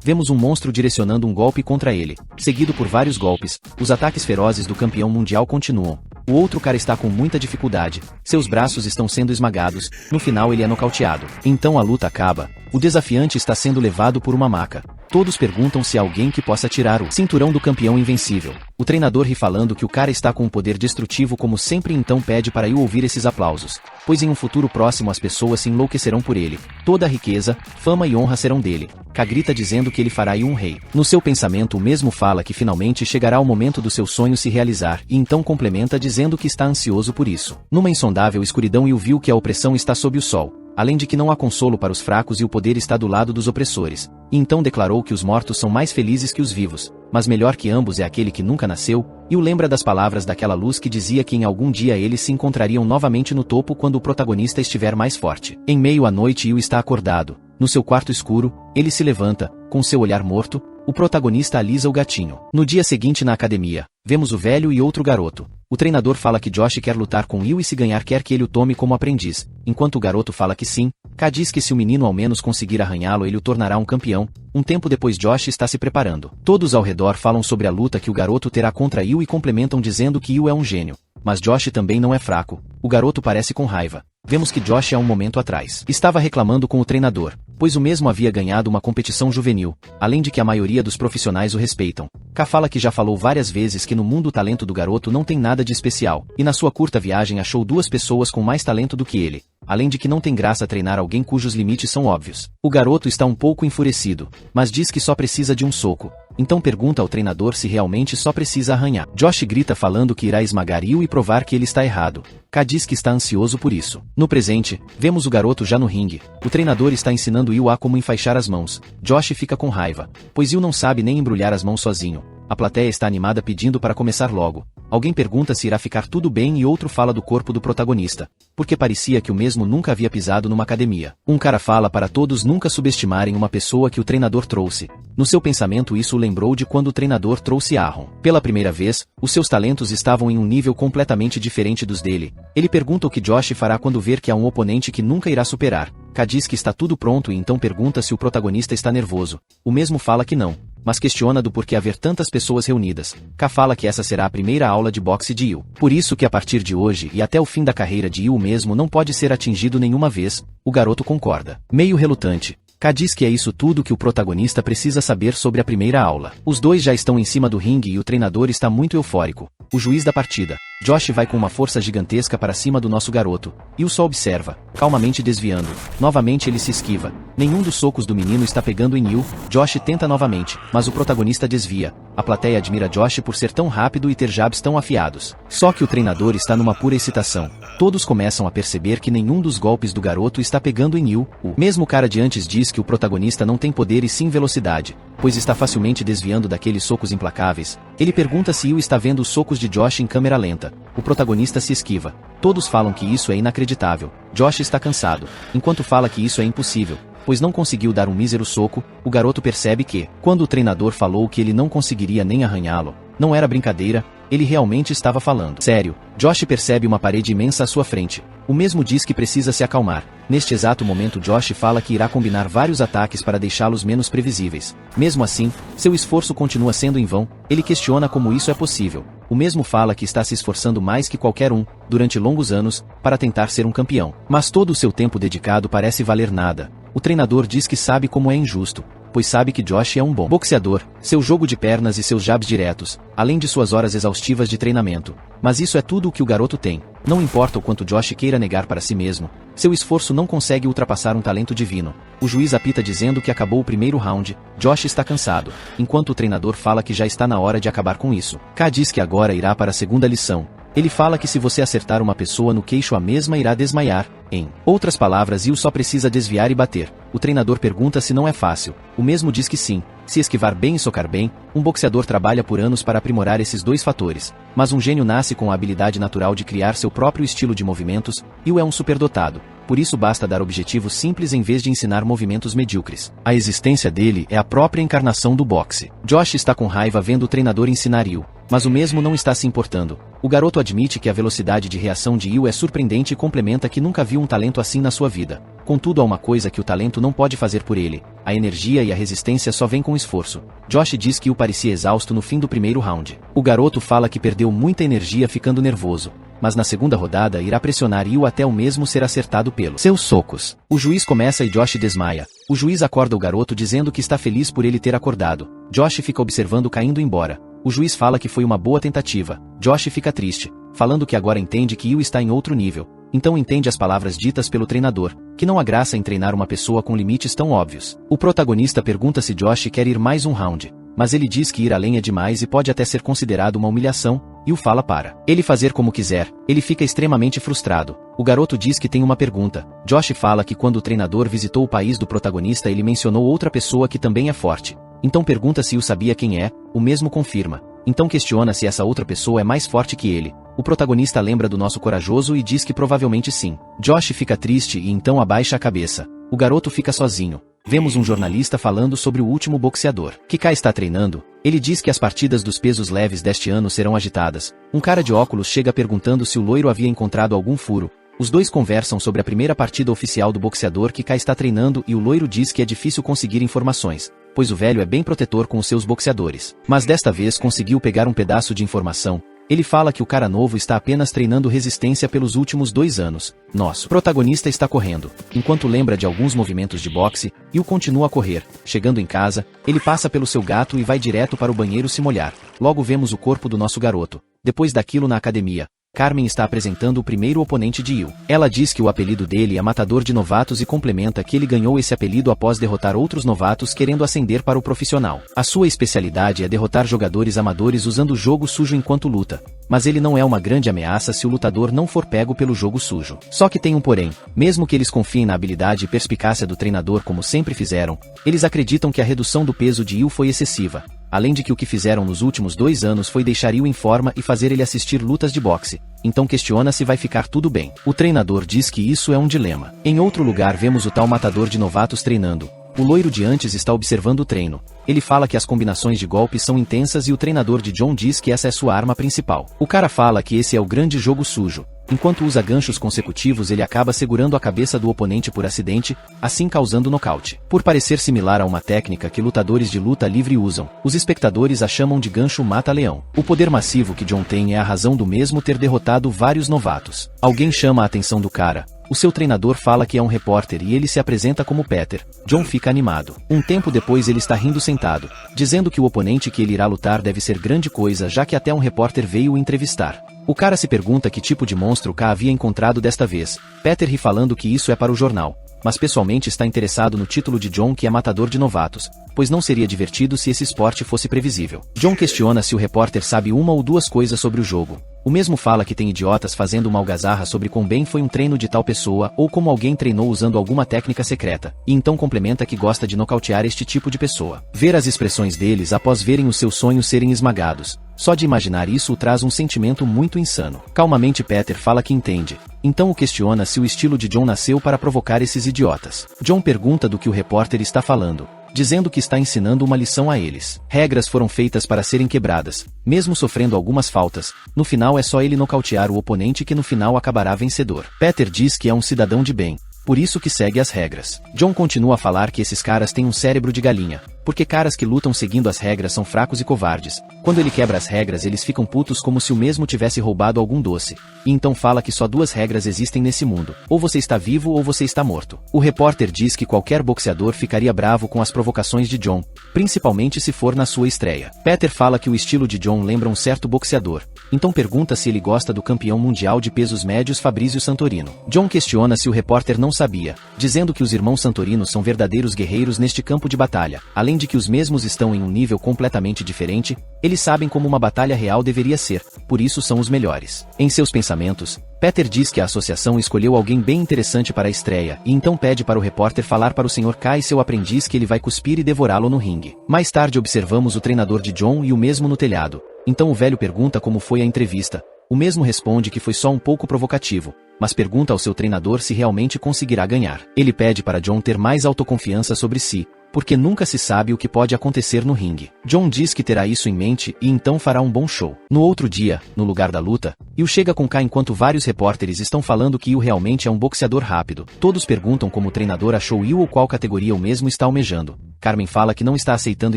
Vemos um monstro direcionando um golpe contra ele, seguido por vários golpes. Os ataques ferozes do campeão mundial continuam. O outro cara está com muita dificuldade. Seus braços estão sendo esmagados. No final ele é nocauteado. Então a luta acaba. O desafiante está sendo levado por uma maca. Todos perguntam se há alguém que possa tirar o cinturão do campeão invencível. O treinador ri falando que o cara está com um poder destrutivo como sempre, então pede para Yu ouvir esses aplausos, pois em um futuro próximo as pessoas se enlouquecerão por ele. Toda a riqueza, fama e honra serão dele. K grita dizendo que ele fará Yu um rei. No seu pensamento o mesmo fala que finalmente chegará o momento do seu sonho se realizar e então complementa dizendo que está ansioso por isso. Numa insondável escuridão Yu viu que a opressão está sob o sol. Além de que não há consolo para os fracos e o poder está do lado dos opressores. E então declarou que os mortos são mais felizes que os vivos, mas melhor que ambos é aquele que nunca nasceu. E o lembra das palavras daquela luz que dizia que em algum dia eles se encontrariam novamente no topo quando o protagonista estiver mais forte. Em meio à noite Yu está acordado. No seu quarto escuro, ele se levanta, com seu olhar morto. O protagonista alisa o gatinho. No dia seguinte na academia, vemos o velho e outro garoto. O treinador fala que Josh quer lutar com Yu e se ganhar quer que ele o tome como aprendiz, enquanto o garoto fala que sim. K diz que se o menino ao menos conseguir arranhá-lo ele o tornará um campeão. Um tempo depois Josh está se preparando. Todos ao redor falam sobre a luta que o garoto terá contra Yu e complementam dizendo que Yu é um gênio. Mas Josh também não é fraco. O garoto parece com raiva. Vemos que Josh há um momento atrás estava reclamando com o treinador, pois o mesmo havia ganhado uma competição juvenil, além de que a maioria dos profissionais o respeitam. K fala que já falou várias vezes que no mundo o talento do garoto não tem nada de especial, e na sua curta viagem achou 2 pessoas com mais talento do que ele, além de que não tem graça treinar alguém cujos limites são óbvios. O garoto está um pouco enfurecido, mas diz que só precisa de um soco. Então pergunta ao treinador se realmente só precisa arranhar. Josh grita falando que irá esmagar Yu e provar que ele está errado. K diz que está ansioso por isso. No presente, vemos o garoto já no ringue. O treinador está ensinando Yu a como enfaixar as mãos. Josh fica com raiva, pois Yu não sabe nem embrulhar as mãos sozinho. A plateia está animada pedindo para começar logo. Alguém pergunta se irá ficar tudo bem e outro fala do corpo do protagonista, porque parecia que o mesmo nunca havia pisado numa academia. Um cara fala para todos nunca subestimarem uma pessoa que o treinador trouxe. No seu pensamento isso o lembrou de quando o treinador trouxe Aaron. Pela primeira vez, os seus talentos estavam em um nível completamente diferente dos dele. Ele pergunta o que Josh fará quando ver que há um oponente que nunca irá superar. K diz que está tudo pronto e então pergunta se o protagonista está nervoso. O mesmo fala que não. mas questiona do porquê haver tantas pessoas reunidas. K fala que essa será a primeira aula de boxe de Yu. Por isso que a partir de hoje e até o fim da carreira de Yu mesmo não pode ser atingido nenhuma vez. O garoto concorda. Meio relutante, K diz que é isso tudo que o protagonista precisa saber sobre a primeira aula. Os dois já estão em cima do ringue e o treinador está muito eufórico. O juiz da partida, Josh, vai com uma força gigantesca para cima do nosso garoto. Yu só observa, calmamente desviando. Novamente ele se esquiva. Nenhum dos socos do menino está pegando em Yu. Josh tenta novamente, mas o protagonista desvia. A plateia admira Josh por ser tão rápido e ter jabs tão afiados. Só que o treinador está numa pura excitação. Todos começam a perceber que nenhum dos golpes do garoto está pegando em Yu. O mesmo cara de antes diz que o protagonista não tem poder e sim velocidade, pois está facilmente desviando daqueles socos implacáveis. Ele pergunta se Yu está vendo os socos de Josh em câmera lenta. O protagonista se esquiva. Todos falam que isso é inacreditável. Josh está cansado, enquanto fala que isso é impossível, pois não conseguiu dar um mísero soco. O garoto percebe que, quando o treinador falou que ele não conseguiria nem arranhá-lo, não era brincadeira, ele realmente estava falando sério. Josh percebe uma parede imensa à sua frente. O mesmo diz que precisa se acalmar. Neste exato momento Josh fala que irá combinar vários ataques para deixá-los menos previsíveis. Mesmo assim, seu esforço continua sendo em vão. Ele questiona como isso é possível. O mesmo fala que está se esforçando mais que qualquer um, durante longos anos, para tentar ser um campeão. Mas todo o seu tempo dedicado parece valer nada. O treinador diz que sabe como é injusto, pois sabe que Josh é um bom boxeador, seu jogo de pernas e seus jabs diretos, além de suas horas exaustivas de treinamento. Mas isso é tudo o que o garoto tem. Não importa o quanto Josh queira negar para si mesmo, seu esforço não consegue ultrapassar um talento divino. O juiz apita dizendo que acabou o primeiro round. Josh está cansado, enquanto o treinador fala que já está na hora de acabar com isso. K diz que agora irá para a segunda lição. Ele fala que se você acertar uma pessoa no queixo, a mesma irá desmaiar. Em outras palavras, Yu só precisa desviar e bater. O treinador pergunta se não é fácil. O mesmo diz que sim. Se esquivar bem e socar bem, um boxeador trabalha por anos para aprimorar esses dois fatores. Mas um gênio nasce com a habilidade natural de criar seu próprio estilo de movimentos. Yu é um superdotado. Por isso basta dar objetivos simples em vez de ensinar movimentos medíocres. A existência dele é a própria encarnação do boxe. Josh está com raiva vendo o treinador ensinar Yu, mas o mesmo não está se importando. O garoto admite que a velocidade de reação de Yu é surpreendente e complementa que nunca viu um talento assim na sua vida. Contudo, há uma coisa que o talento não pode fazer por ele: a energia e a resistência só vêm com esforço. Josh diz que Yu parecia exausto no fim do primeiro round. O garoto fala que perdeu muita energia ficando nervoso, mas na segunda rodada irá pressionar Yu até o mesmo ser acertado pelos seus socos. O juiz começa e Josh desmaia. O juiz acorda o garoto dizendo que está feliz por ele ter acordado. Josh fica observando caindo embora. O juiz fala que foi uma boa tentativa. Josh fica triste, falando que agora entende que Yu está em outro nível. Então entende as palavras ditas pelo treinador, que não há graça em treinar uma pessoa com limites tão óbvios. O protagonista pergunta se Josh quer ir mais um round, mas ele diz que ir além é demais e pode até ser considerado uma humilhação. Yu fala para ele fazer como quiser. Ele fica extremamente frustrado. O garoto diz que tem uma pergunta. Josh fala que quando o treinador visitou o país do protagonista ele mencionou outra pessoa que também é forte. Então pergunta se Yu sabia quem é. O mesmo confirma. Então questiona se essa outra pessoa é mais forte que ele. O protagonista lembra do nosso corajoso e diz que provavelmente sim. Josh fica triste e então abaixa a cabeça. O garoto fica sozinho. Vemos um jornalista falando sobre o último boxeador que K está treinando. Ele diz que as partidas dos pesos leves deste ano serão agitadas. Um cara de óculos chega perguntando se o loiro havia encontrado algum furo. Os dois conversam sobre a primeira partida oficial do boxeador que K está treinando e o loiro diz que é difícil conseguir informações, pois o velho é bem protetor com os seus boxeadores. Mas desta vez conseguiu pegar um pedaço de informação. Ele fala que o cara novo está apenas treinando resistência pelos últimos 2 anos. Nosso protagonista está correndo. Enquanto lembra de alguns movimentos de boxe, Yu continua a correr. Chegando em casa, ele passa pelo seu gato e vai direto para o banheiro se molhar. Logo vemos o corpo do nosso garoto. Depois daquilo na academia, Carmen está apresentando o primeiro oponente de Yu. Ela diz que o apelido dele é Matador de Novatos e complementa que ele ganhou esse apelido após derrotar outros novatos querendo ascender para o profissional. A sua especialidade é derrotar jogadores amadores usando o jogo sujo enquanto luta. Mas ele não é uma grande ameaça se o lutador não for pego pelo jogo sujo. Só que tem um porém. Mesmo que eles confiem na habilidade e perspicácia do treinador como sempre fizeram, eles acreditam que a redução do peso de Yu foi excessiva. Além de que o que fizeram nos últimos 2 anos foi deixar Yu em forma e fazer ele assistir lutas de boxe. Então questiona se vai ficar tudo bem. O treinador diz que isso é um dilema. Em outro lugar vemos o tal matador de novatos treinando. O loiro de antes está observando o treino. Ele fala que as combinações de golpes são intensas e o treinador de John diz que essa é sua arma principal. O cara fala que esse é o grande jogo sujo. Enquanto usa ganchos consecutivos, ele acaba segurando a cabeça do oponente por acidente, assim causando nocaute. Por parecer similar a uma técnica que lutadores de luta livre usam, os espectadores a chamam de gancho mata-leão. O poder massivo que John tem é a razão do mesmo ter derrotado vários novatos. Alguém chama a atenção do cara. O seu treinador fala que é um repórter e ele se apresenta como Peter. John fica animado. Um tempo depois ele está rindo sentado, dizendo que o oponente que ele irá lutar deve ser grande coisa, já que até um repórter veio o entrevistar. O cara se pergunta que tipo de monstro K havia encontrado desta vez. Peter ri falando que isso é para o jornal, mas pessoalmente está interessado no título de John, que é matador de novatos, pois não seria divertido se esse esporte fosse previsível. John questiona se o repórter sabe uma ou duas coisas sobre o jogo. O mesmo fala que tem idiotas fazendo uma algazarra sobre quão bem foi um treino de tal pessoa ou como alguém treinou usando alguma técnica secreta, e então complementa que gosta de nocautear este tipo de pessoa. Ver as expressões deles após verem os seus sonhos serem esmagados. Só de imaginar isso o traz um sentimento muito insano. Calmamente Peter fala que entende. Então o questiona se o estilo de John nasceu para provocar esses idiotas. John pergunta do que o repórter está falando, dizendo que está ensinando uma lição a eles. Regras foram feitas para serem quebradas, mesmo sofrendo algumas faltas. No final é só ele nocautear o oponente que no final acabará vencedor. Peter diz que é um cidadão de bem, por isso que segue as regras. John continua a falar que esses caras têm um cérebro de galinha, porque caras que lutam seguindo as regras são fracos e covardes. Quando ele quebra as regras eles ficam putos como se o mesmo tivesse roubado algum doce. E então fala que só duas regras existem nesse mundo: ou você está vivo ou você está morto. O repórter diz que qualquer boxeador ficaria bravo com as provocações de John, principalmente se for na sua estreia. Peter fala que o estilo de John lembra um certo boxeador, então pergunta se ele gosta do campeão mundial de pesos médios Fabrício Santorino. John questiona se o repórter não sabia, dizendo que os irmãos Santorino são verdadeiros guerreiros neste campo de batalha. Além de que os mesmos estão em um nível completamente diferente, eles sabem como uma batalha real deveria ser, por isso são os melhores. Em seus pensamentos, Peter diz que a associação escolheu alguém bem interessante para a estreia, e então pede para o repórter falar para o Sr. K e seu aprendiz que ele vai cuspir e devorá-lo no ringue. Mais tarde observamos o treinador de John e o mesmo no telhado. Então o velho pergunta como foi a entrevista. O mesmo responde que foi só um pouco provocativo, mas pergunta ao seu treinador se realmente conseguirá ganhar. Ele pede para John ter mais autoconfiança sobre si, porque nunca se sabe o que pode acontecer no ringue. John diz que terá isso em mente e então fará um bom show. No outro dia, no lugar da luta, Yu chega com K enquanto vários repórteres estão falando que Yu realmente é um boxeador rápido. Todos perguntam como o treinador achou Yu ou qual categoria o mesmo está almejando. Carmen fala que não está aceitando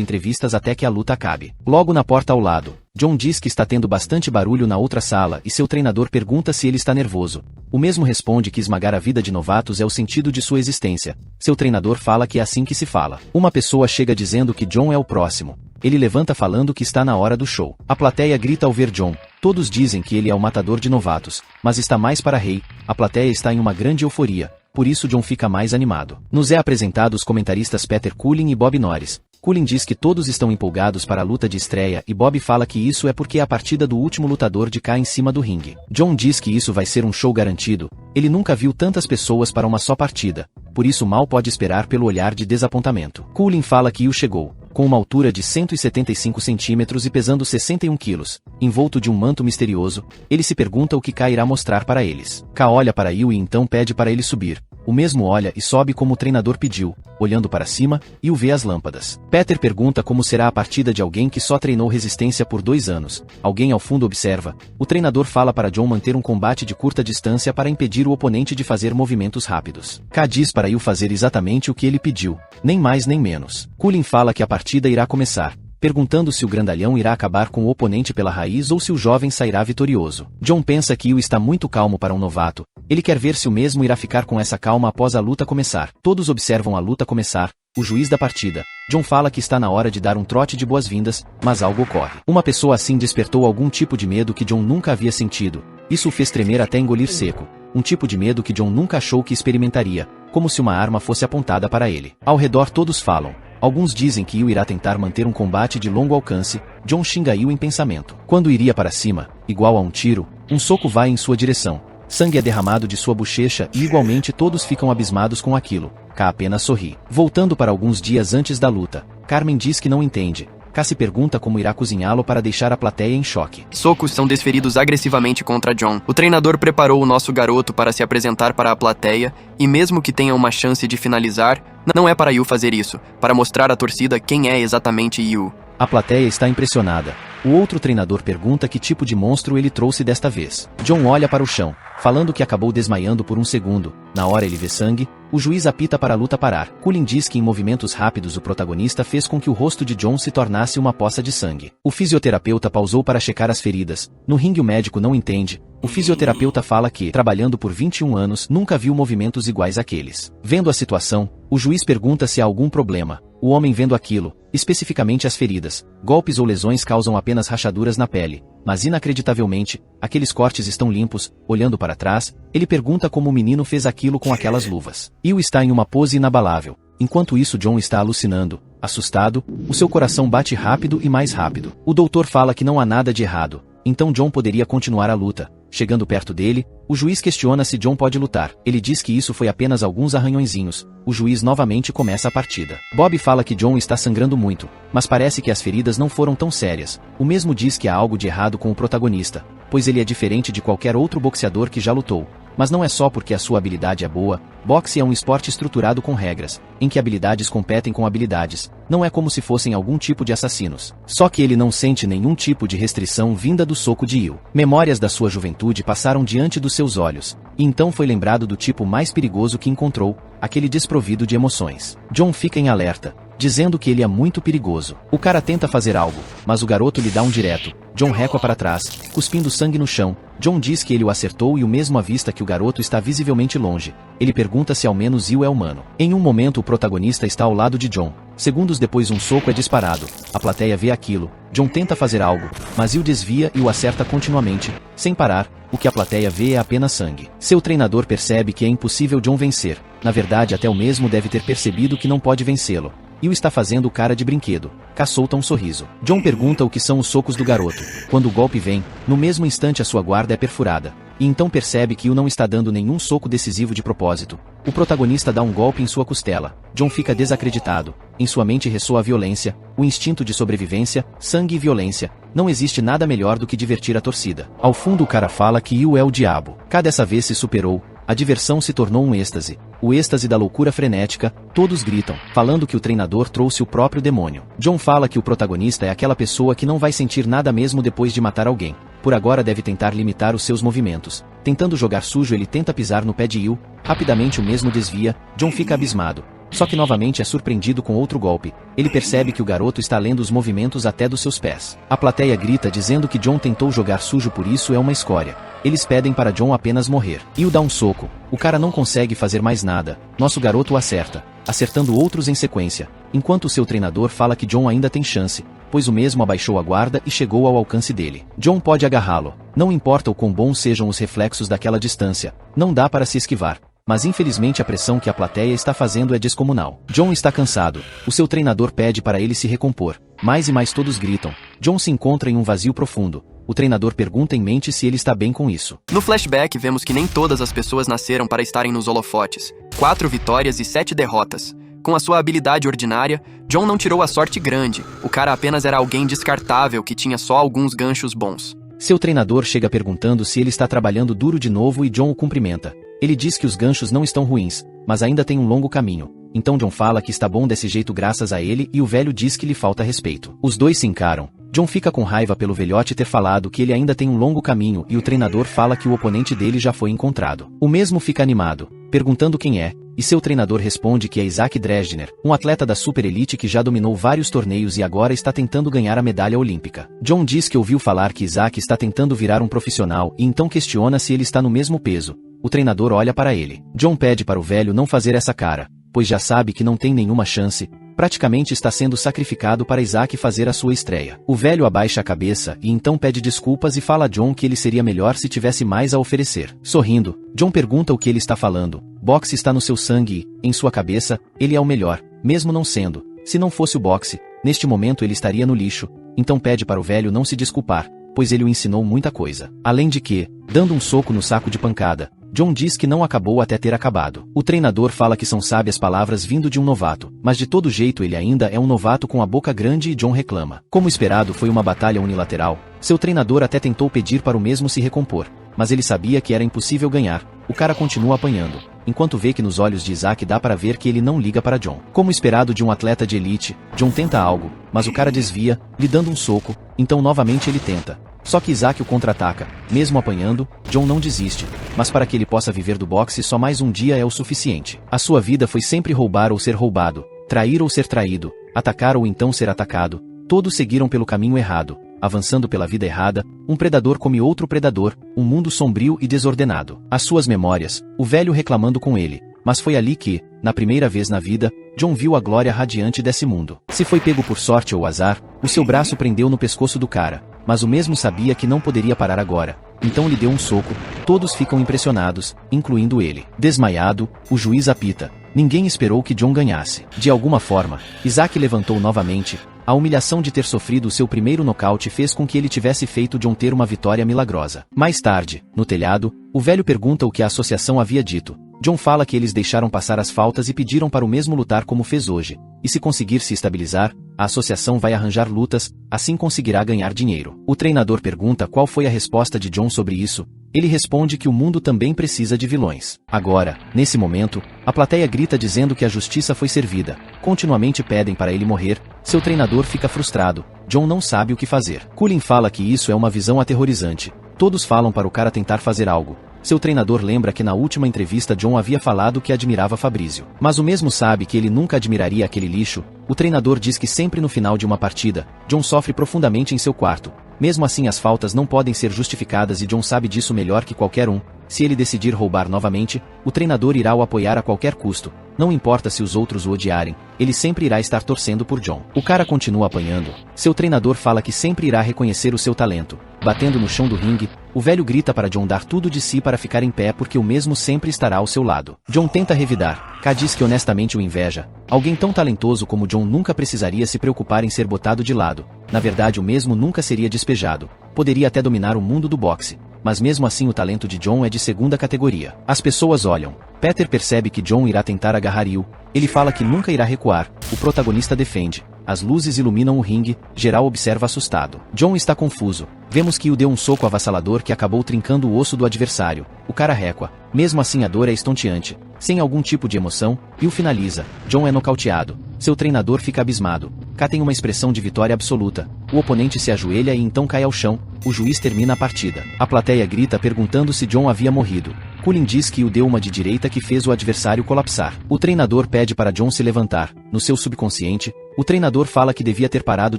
entrevistas até que a luta acabe. Logo na porta ao lado, John diz que está tendo bastante barulho na outra sala e seu treinador pergunta se ele está nervoso. O mesmo responde que esmagar a vida de novatos é o sentido de sua existência. Seu treinador fala que é assim que se fala. Uma pessoa chega dizendo que John é o próximo. Ele levanta falando que está na hora do show. A plateia grita ao ver John. Todos dizem que ele é o matador de novatos, mas está mais para rei. A plateia está em uma grande euforia, por isso John fica mais animado. Nos é apresentado os comentaristas Peter Cullen e Bob Norris. Cullen diz que todos estão empolgados para a luta de estreia e Bob fala que isso é porque é a partida do último lutador de K em cima do ringue. John diz que isso vai ser um show garantido. Ele nunca viu tantas pessoas para uma só partida, por isso mal pode esperar pelo olhar de desapontamento. Cullen fala que Yu chegou, com uma altura de 175 centímetros e pesando 61 quilos, envolto de um manto misterioso. Ele se pergunta o que K irá mostrar para eles. K olha para Yu e então pede para ele subir. O mesmo olha e sobe como o treinador pediu, olhando para cima, e o vê as lâmpadas. Peter pergunta como será a partida de alguém que só treinou resistência por 2 anos. Alguém ao fundo observa. O treinador fala para John manter um combate de curta distância para impedir o oponente de fazer movimentos rápidos. K diz para Yu fazer exatamente o que ele pediu, nem mais nem menos. Cullen fala que a partida irá começar, perguntando se o grandalhão irá acabar com o oponente pela raiz ou se o jovem sairá vitorioso. John pensa que Yu está muito calmo para um novato. Ele quer ver se o mesmo irá ficar com essa calma após a luta começar. Todos observam a luta começar. O juiz da partida, John fala que está na hora de dar um trote de boas-vindas, mas algo ocorre. Uma pessoa assim despertou algum tipo de medo que John nunca havia sentido. Isso o fez tremer até engolir seco. Um tipo de medo que John nunca achou que experimentaria, como se uma arma fosse apontada para ele. Ao redor todos falam. Alguns dizem que Yu irá tentar manter um combate de longo alcance. John xinga Yu em pensamento. Quando iria para cima, igual a um tiro, um soco vai em sua direção. Sangue é derramado de sua bochecha e igualmente todos ficam abismados com aquilo. K apenas sorri. Voltando para alguns dias antes da luta, Carmen diz que não entende. K se pergunta como irá cozinhá-lo para deixar a plateia em choque. Socos são desferidos agressivamente contra John. O treinador preparou o nosso garoto para se apresentar para a plateia e mesmo que tenha uma chance de finalizar, não é para Yu fazer isso, para mostrar à torcida quem é exatamente Yu. A plateia está impressionada. O outro treinador pergunta que tipo de monstro ele trouxe desta vez. John olha para o chão. falando que acabou desmaiando por um segundo. Na hora ele vê sangue, o juiz apita para a luta parar. Cullen diz que em movimentos rápidos o protagonista fez com que o rosto de John se tornasse uma poça de sangue. O fisioterapeuta pausou para checar as feridas. No ringue o médico não entende. O fisioterapeuta fala que, trabalhando por 21 anos, nunca viu movimentos iguais àqueles. Vendo a situação, o juiz pergunta se há algum problema. O homem vendo aquilo, especificamente as feridas, golpes ou lesões causam apenas rachaduras na pele, mas inacreditavelmente, aqueles cortes estão limpos. Olhando para trás, ele pergunta como o menino fez aquilo com aquelas luvas. Will está em uma pose inabalável. Enquanto isso John está alucinando, assustado, o seu coração bate rápido e mais rápido. O doutor fala que não há nada de errado, então John poderia continuar a luta. Chegando perto dele, o juiz questiona se John pode lutar. Ele diz que isso foi apenas alguns arranhõezinhos. O juiz novamente começa a partida. Bob fala que John está sangrando muito, mas parece que as feridas não foram tão sérias. O mesmo diz que há algo de errado com o protagonista, pois ele é diferente de qualquer outro boxeador que já lutou. Mas não é só porque a sua habilidade é boa. Boxe é um esporte estruturado com regras, em que habilidades competem com habilidades. Não é como se fossem algum tipo de assassinos. Só que ele não sente nenhum tipo de restrição vinda do soco de Will. Memórias da sua juventude passaram diante dos seus olhos, e então foi lembrado do tipo mais perigoso que encontrou, aquele desprovido de emoções. John fica em alerta, dizendo que ele é muito perigoso. O cara tenta fazer algo, mas o garoto lhe dá um direto. John recua para trás, cuspindo sangue no chão. John diz que ele o acertou e o mesmo avista que o garoto está visivelmente longe. Ele pergunta se ao menos Will é humano. Em um momento o protagonista está ao lado de John. Segundos depois um soco é disparado. A plateia vê aquilo. John tenta fazer algo, mas Will desvia e o acerta continuamente, sem parar. O que a plateia vê é apenas sangue. Seu treinador percebe que é impossível John vencer. Na verdade até o mesmo deve ter percebido que não pode vencê-lo. Will está fazendo cara de brinquedo. K solta um sorriso. John pergunta o que são os socos do garoto. Quando o golpe vem, no mesmo instante a sua guarda é perfurada. E então percebe que Will não está dando nenhum soco decisivo de propósito. O protagonista dá um golpe em sua costela. John fica desacreditado. Em sua mente ressoa a violência, o instinto de sobrevivência, sangue e violência. Não existe nada melhor do que divertir a torcida. Ao fundo o cara fala que Will é o diabo. K dessa vez se superou. A diversão se tornou um êxtase. O êxtase da loucura frenética. Todos gritam, falando que o treinador trouxe o próprio demônio. John fala que o protagonista é aquela pessoa que não vai sentir nada mesmo depois de matar alguém. Por agora deve tentar limitar os seus movimentos. Tentando jogar sujo ele tenta pisar no pé de Will. Rapidamente o mesmo desvia. John fica abismado. Só que novamente é surpreendido com outro golpe. Ele percebe que o garoto está lendo os movimentos até dos seus pés. A plateia grita dizendo que John tentou jogar sujo, por isso é uma escória. Eles pedem para John apenas morrer. Will dá um soco. O cara não consegue fazer mais nada. Nosso garoto o acerta, acertando outros em sequência. Enquanto seu treinador fala que John ainda tem chance, pois o mesmo abaixou a guarda e chegou ao alcance dele. John pode agarrá-lo. Não importa o quão bons sejam os reflexos daquela distância. Não dá para se esquivar. Mas infelizmente a pressão que a plateia está fazendo é descomunal. John está cansado. O seu treinador pede para ele se recompor. Mais e mais todos gritam. John se encontra em um vazio profundo. O treinador pergunta em mente se ele está bem com isso. No flashback vemos que nem todas as pessoas nasceram para estarem nos holofotes. 4 vitórias e 7 derrotas. Com a sua habilidade ordinária, John não tirou a sorte grande. O cara apenas era alguém descartável que tinha só alguns ganchos bons. Seu treinador chega perguntando se ele está trabalhando duro de novo e John o cumprimenta. Ele diz que os ganchos não estão ruins, mas ainda tem um longo caminho. Então John fala que está bom desse jeito graças a ele e o velho diz que lhe falta respeito. Os dois se encaram. John fica com raiva pelo velhote ter falado que ele ainda tem um longo caminho e o treinador fala que o oponente dele já foi encontrado. O mesmo fica animado, perguntando quem é, e seu treinador responde que é Isaac Dresdner, um atleta da Super Elite que já dominou vários torneios e agora está tentando ganhar a medalha olímpica. John diz que ouviu falar que Isaac está tentando virar um profissional e então questiona se ele está no mesmo peso. O treinador olha para ele. John pede para o velho não fazer essa cara, pois já sabe que não tem nenhuma chance. Praticamente está sendo sacrificado para Isaac fazer a sua estreia. O velho abaixa a cabeça e então pede desculpas e fala a John que ele seria melhor se tivesse mais a oferecer. Sorrindo, John pergunta o que ele está falando. Boxe está no seu sangue e, em sua cabeça, ele é o melhor, mesmo não sendo. Se não fosse o boxe, neste momento ele estaria no lixo. Então pede para o velho não se desculpar, pois ele o ensinou muita coisa. Além de que, dando um soco no saco de pancada, John diz que não acabou até ter acabado. O treinador fala que são sábias palavras vindo de um novato, mas de todo jeito ele ainda é um novato com a boca grande e John reclama. Como esperado foi uma batalha unilateral. Seu treinador até tentou pedir para o mesmo se recompor, mas ele sabia que era impossível ganhar. O cara continua apanhando, enquanto vê que nos olhos de Isaac dá para ver que ele não liga para John. Como esperado de um atleta de elite, John tenta algo, mas o cara desvia, lhe dando um soco, então novamente ele tenta. Só que Isaac o contra-ataca. Mesmo apanhando, John não desiste, mas para que ele possa viver do boxe só mais um dia é o suficiente. A sua vida foi sempre roubar ou ser roubado, trair ou ser traído, atacar ou então ser atacado. Todos seguiram pelo caminho errado, avançando pela vida errada. Um predador come outro predador, um mundo sombrio e desordenado. As suas memórias, o velho reclamando com ele. Mas foi ali que, na primeira vez na vida, John viu a glória radiante desse mundo. Se foi pego por sorte ou azar, o seu braço prendeu no pescoço do cara, mas o mesmo sabia que não poderia parar agora. Então lhe deu um soco. Todos ficam impressionados, incluindo ele. Desmaiado, o juiz apita. Ninguém esperou que John ganhasse. De alguma forma, Isaac levantou novamente. A humilhação de ter sofrido o seu primeiro nocaute fez com que ele tivesse feito John ter uma vitória milagrosa. Mais tarde, no telhado, o velho pergunta o que a associação havia dito. John fala que eles deixaram passar as faltas e pediram para o mesmo lutar como fez hoje. E se conseguir se estabilizar, a associação vai arranjar lutas, assim conseguirá ganhar dinheiro. O treinador pergunta qual foi a resposta de John sobre isso. Ele responde que o mundo também precisa de vilões. Agora, nesse momento, a plateia grita dizendo que a justiça foi servida. Continuamente pedem para ele morrer. Seu treinador fica frustrado. John não sabe o que fazer. Cullen fala que isso é uma visão aterrorizante. Todos falam para o cara tentar fazer algo. Seu treinador lembra que na última entrevista John havia falado que admirava Fabrício. Mas o mesmo sabe que ele nunca admiraria aquele lixo. O treinador diz que sempre no final de uma partida, John sofre profundamente em seu quarto. Mesmo assim as faltas não podem ser justificadas e John sabe disso melhor que qualquer um. Se ele decidir roubar novamente, o treinador irá o apoiar a qualquer custo. Não importa se os outros o odiarem, ele sempre irá estar torcendo por John. O cara continua apanhando. Seu treinador fala que sempre irá reconhecer o seu talento. Batendo no chão do ringue, o velho grita para John dar tudo de si para ficar em pé porque o mesmo sempre estará ao seu lado. John tenta revidar. K diz que honestamente o inveja. Alguém tão talentoso como John nunca precisaria se preocupar em ser botado de lado. Na verdade o mesmo nunca seria despejado. Poderia até dominar o mundo do boxe. Mas mesmo assim o talento de John é de segunda categoria. As pessoas olham. Peter percebe que John irá tentar agarrar Yu. Ele fala que nunca irá recuar. O protagonista defende. As luzes iluminam o ringue. Geral observa assustado. John está confuso. Vemos que Yu deu um soco avassalador que acabou trincando o osso do adversário. O cara recua. Mesmo assim a dor é estonteante. Sem algum tipo de emoção, Yu finaliza. John é nocauteado. Seu treinador fica abismado. K tem uma expressão de vitória absoluta. O oponente se ajoelha e então cai ao chão. O juiz termina a partida. A plateia grita perguntando se John havia morrido. Cullen diz que Yu deu uma de direita que fez o adversário colapsar. O treinador pede para John se levantar. No seu subconsciente, o treinador fala que devia ter parado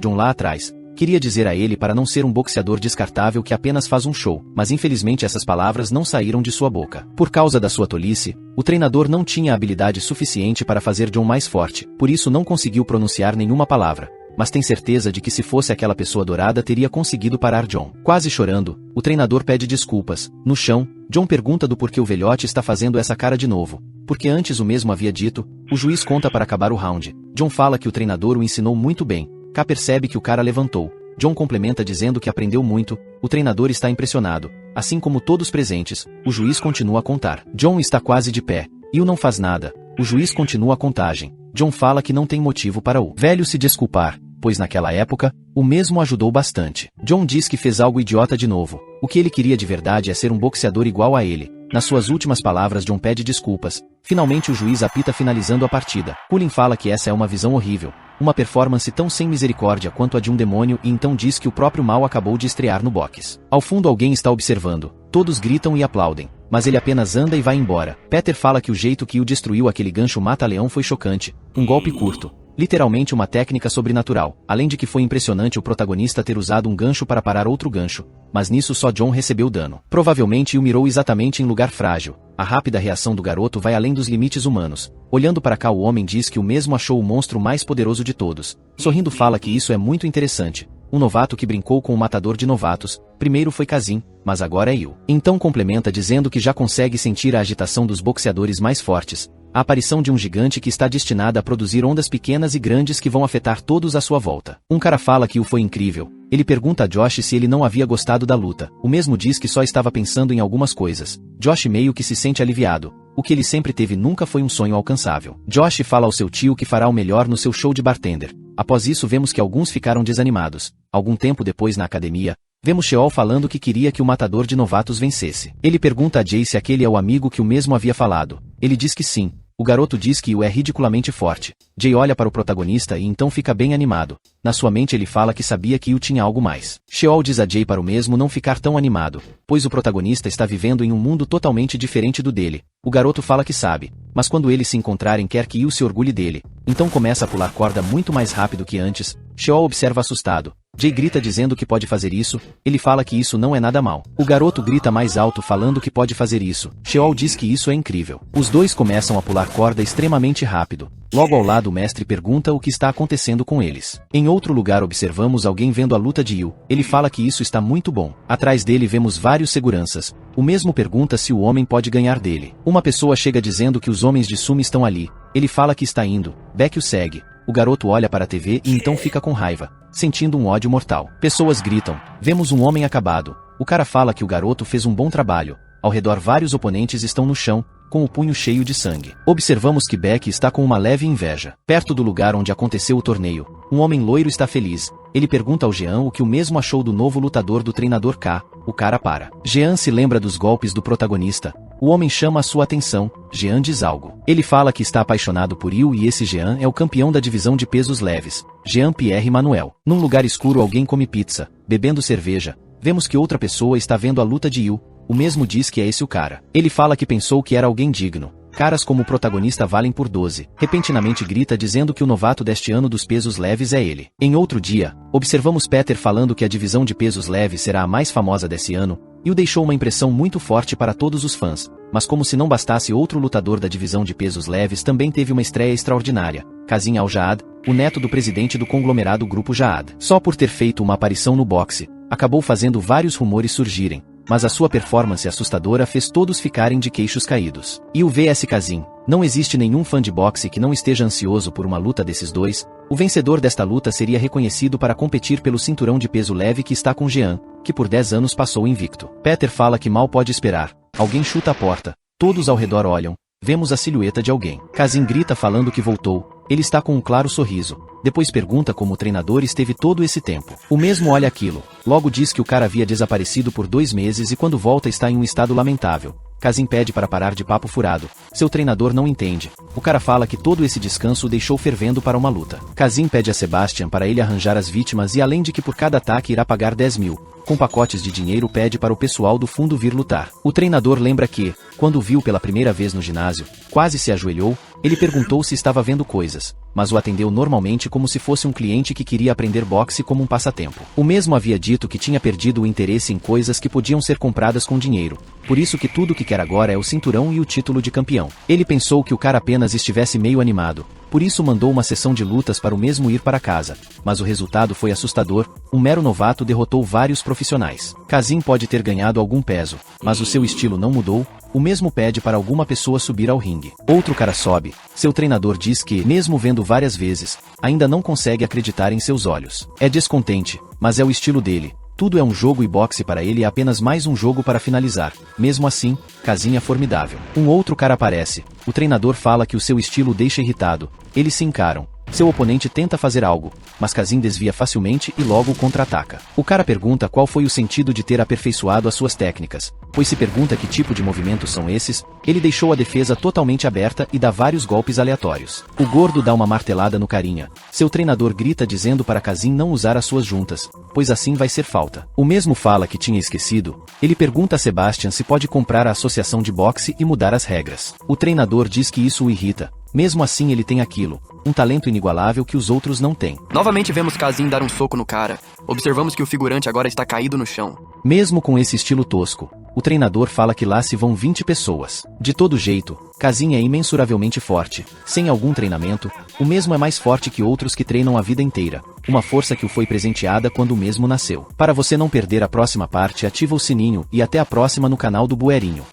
John lá atrás. Queria dizer a ele para não ser um boxeador descartável que apenas faz um show, mas infelizmente essas palavras não saíram de sua boca. Por causa da sua tolice, o treinador não tinha habilidade suficiente para fazer John mais forte, por isso não conseguiu pronunciar nenhuma palavra. Mas tem certeza de que se fosse aquela pessoa dourada teria conseguido parar John. Quase chorando, o treinador pede desculpas. No chão, John pergunta do porquê o velhote está fazendo essa cara de novo. Porque antes o mesmo havia dito. O juiz conta para acabar o round. John fala que o treinador o ensinou muito bem. K percebe que o cara levantou. John complementa dizendo que aprendeu muito. O treinador está impressionado. Assim como todos presentes, o juiz continua a contar. John está quase de pé. Yu não faz nada. O juiz continua a contagem. John fala que não tem motivo para o velho se desculpar, pois naquela época, o mesmo ajudou bastante. John diz que fez algo idiota de novo. O que ele queria de verdade é ser um boxeador igual a ele. Nas suas últimas palavras John pede desculpas. Finalmente o juiz apita finalizando a partida. Cullen fala que essa é uma visão horrível. Uma performance tão sem misericórdia quanto a de um demônio e então diz que o próprio mal acabou de estrear no boxe. Ao fundo alguém está observando. Todos gritam e aplaudem. Mas ele apenas anda e vai embora. Peter fala que o jeito que o destruiu aquele gancho mata-leão foi chocante. Um golpe curto. Literalmente uma técnica sobrenatural, além de que foi impressionante o protagonista ter usado um gancho para parar outro gancho, mas nisso só John recebeu dano. Provavelmente o mirou exatamente em lugar frágil. A rápida reação do garoto vai além dos limites humanos. Olhando para cá o homem diz que o mesmo achou o monstro mais poderoso de todos. Sorrindo fala que isso é muito interessante. Um novato que brincou com o matador de novatos, primeiro foi Kazin, mas agora é Yu. Então complementa dizendo que já consegue sentir a agitação dos boxeadores mais fortes. A aparição de um gigante que está destinada a produzir ondas pequenas e grandes que vão afetar todos à sua volta. Um cara fala que Yu foi incrível. Ele pergunta a Josh se ele não havia gostado da luta. O mesmo diz que só estava pensando em algumas coisas. Josh meio que se sente aliviado. O que ele sempre teve nunca foi um sonho alcançável. Josh fala ao seu tio que fará o melhor no seu show de bartender. Após isso vemos que alguns ficaram desanimados. Algum tempo depois na academia, vemos Sheol falando que queria que o matador de novatos vencesse. Ele pergunta a Jay se aquele é o amigo que o mesmo havia falado. Ele diz que sim. O garoto diz que Yu é ridiculamente forte. Jay olha para o protagonista e então fica bem animado. Na sua mente ele fala que sabia que Yu tinha algo mais. Sheol diz a Jay para o mesmo não ficar tão animado, pois o protagonista está vivendo em um mundo totalmente diferente do dele. O garoto fala que sabe, mas quando eles se encontrarem quer que Yu se orgulhe dele. Então começa a pular corda muito mais rápido que antes. Sheol observa assustado. Jay grita dizendo que pode fazer isso, ele fala que isso não é nada mal. O garoto grita mais alto falando que pode fazer isso. Sheol diz que isso é incrível. Os dois começam a pular corda extremamente rápido. Logo ao lado o mestre pergunta o que está acontecendo com eles. Em outro lugar observamos alguém vendo a luta de Yu. Ele fala que isso está muito bom. Atrás dele vemos vários seguranças. O mesmo pergunta se o homem pode ganhar dele. Uma pessoa chega dizendo que os homens de Sumi estão ali. Ele fala que está indo. Beck o segue. O garoto olha para a TV e então fica com raiva, sentindo um ódio mortal. Pessoas gritam. Vemos um homem acabado. O cara fala que o garoto fez um bom trabalho. Ao redor vários oponentes estão no chão, com o punho cheio de sangue. Observamos que Beck está com uma leve inveja. Perto do lugar onde aconteceu o torneio, um homem loiro está feliz. Ele pergunta ao Jean o que o mesmo achou do novo lutador do treinador K. O cara para. Jean se lembra dos golpes do protagonista. O homem chama a sua atenção. Jean diz algo. Ele fala que está apaixonado por Yu e esse Jean é o campeão da divisão de pesos leves. Jean-Pierre Manuel. Num lugar escuro alguém come pizza, bebendo cerveja. Vemos que outra pessoa está vendo a luta de Yu. O mesmo diz que é esse o cara. Ele fala que pensou que era alguém digno. Caras como o protagonista valem por 12. Repentinamente grita dizendo que o novato deste ano dos pesos leves é ele. Em outro dia, observamos Peter falando que a divisão de pesos leves será a mais famosa desse ano, e o deixou uma impressão muito forte para todos os fãs. Mas como se não bastasse, outro lutador da divisão de pesos leves também teve uma estreia extraordinária. Kazim Al-Jaad, o neto do presidente do conglomerado Grupo Jaad. Só por ter feito uma aparição no boxe, acabou fazendo vários rumores surgirem. Mas a sua performance assustadora fez todos ficarem de queixos caídos. E o vs Kazim. Não existe nenhum fã de boxe que não esteja ansioso por uma luta desses dois. O vencedor desta luta seria reconhecido para competir pelo cinturão de peso leve que está com Jean, que por 10 anos passou invicto. Peter fala que mal pode esperar. Alguém chuta a porta. Todos ao redor olham. Vemos a silhueta de alguém. Kazim grita falando que voltou. Ele está com um claro sorriso. Depois pergunta como o treinador esteve todo esse tempo. O mesmo olha aquilo. Logo diz que o cara havia desaparecido por 2 meses e quando volta está em um estado lamentável. Kazim pede para parar de papo furado. Seu treinador não entende. O cara fala que todo esse descanso o deixou fervendo para uma luta. Kazim pede a Sebastian para ele arranjar as vítimas e além de que por cada ataque irá pagar 10 mil. Com pacotes de dinheiro pede para o pessoal do fundo vir lutar. O treinador lembra que, quando o viu pela primeira vez no ginásio, quase se ajoelhou, ele perguntou se estava vendo coisas, mas o atendeu normalmente como se fosse um cliente que queria aprender boxe como um passatempo. O mesmo havia dito que tinha perdido o interesse em coisas que podiam ser compradas com dinheiro, por isso que tudo que quer agora é o cinturão e o título de campeão. Ele pensou que o cara apenas estivesse meio animado, por isso mandou uma sessão de lutas para o mesmo ir para casa, mas o resultado foi assustador. Um mero novato derrotou vários profissionais. Kazim pode ter ganhado algum peso, mas o seu estilo não mudou. O mesmo pede para alguma pessoa subir ao ringue. Outro cara sobe. Seu treinador diz que, mesmo vendo várias vezes, ainda não consegue acreditar em seus olhos. É descontente, mas é o estilo dele. Tudo é um jogo e boxe para ele é apenas mais um jogo para finalizar. Mesmo assim, Kazim é formidável. Um outro cara aparece. O treinador fala que o seu estilo o deixa irritado. Eles se encaram. Seu oponente tenta fazer algo, mas Kazim desvia facilmente e logo contra-ataca. O cara pergunta qual foi o sentido de ter aperfeiçoado as suas técnicas, pois se pergunta que tipo de movimentos são esses, ele deixou a defesa totalmente aberta e dá vários golpes aleatórios. O gordo dá uma martelada no carinha. Seu treinador grita dizendo para Kazim não usar as suas juntas, pois assim vai ser falta. O mesmo fala que tinha esquecido. Ele pergunta a Sebastian se pode comprar a associação de boxe e mudar as regras. O treinador diz que isso o irrita. Mesmo assim ele tem aquilo, um talento inigualável que os outros não têm. Novamente vemos Kazim dar um soco no cara. Observamos que o figurante agora está caído no chão. Mesmo com esse estilo tosco, o treinador fala que lá se vão 20 pessoas. De todo jeito, Kazim é imensuravelmente forte. Sem algum treinamento, o mesmo é mais forte que outros que treinam a vida inteira. Uma força que o foi presenteada quando o mesmo nasceu. Para você não perder a próxima parte, ativa o sininho e até a próxima no canal do Buerinho.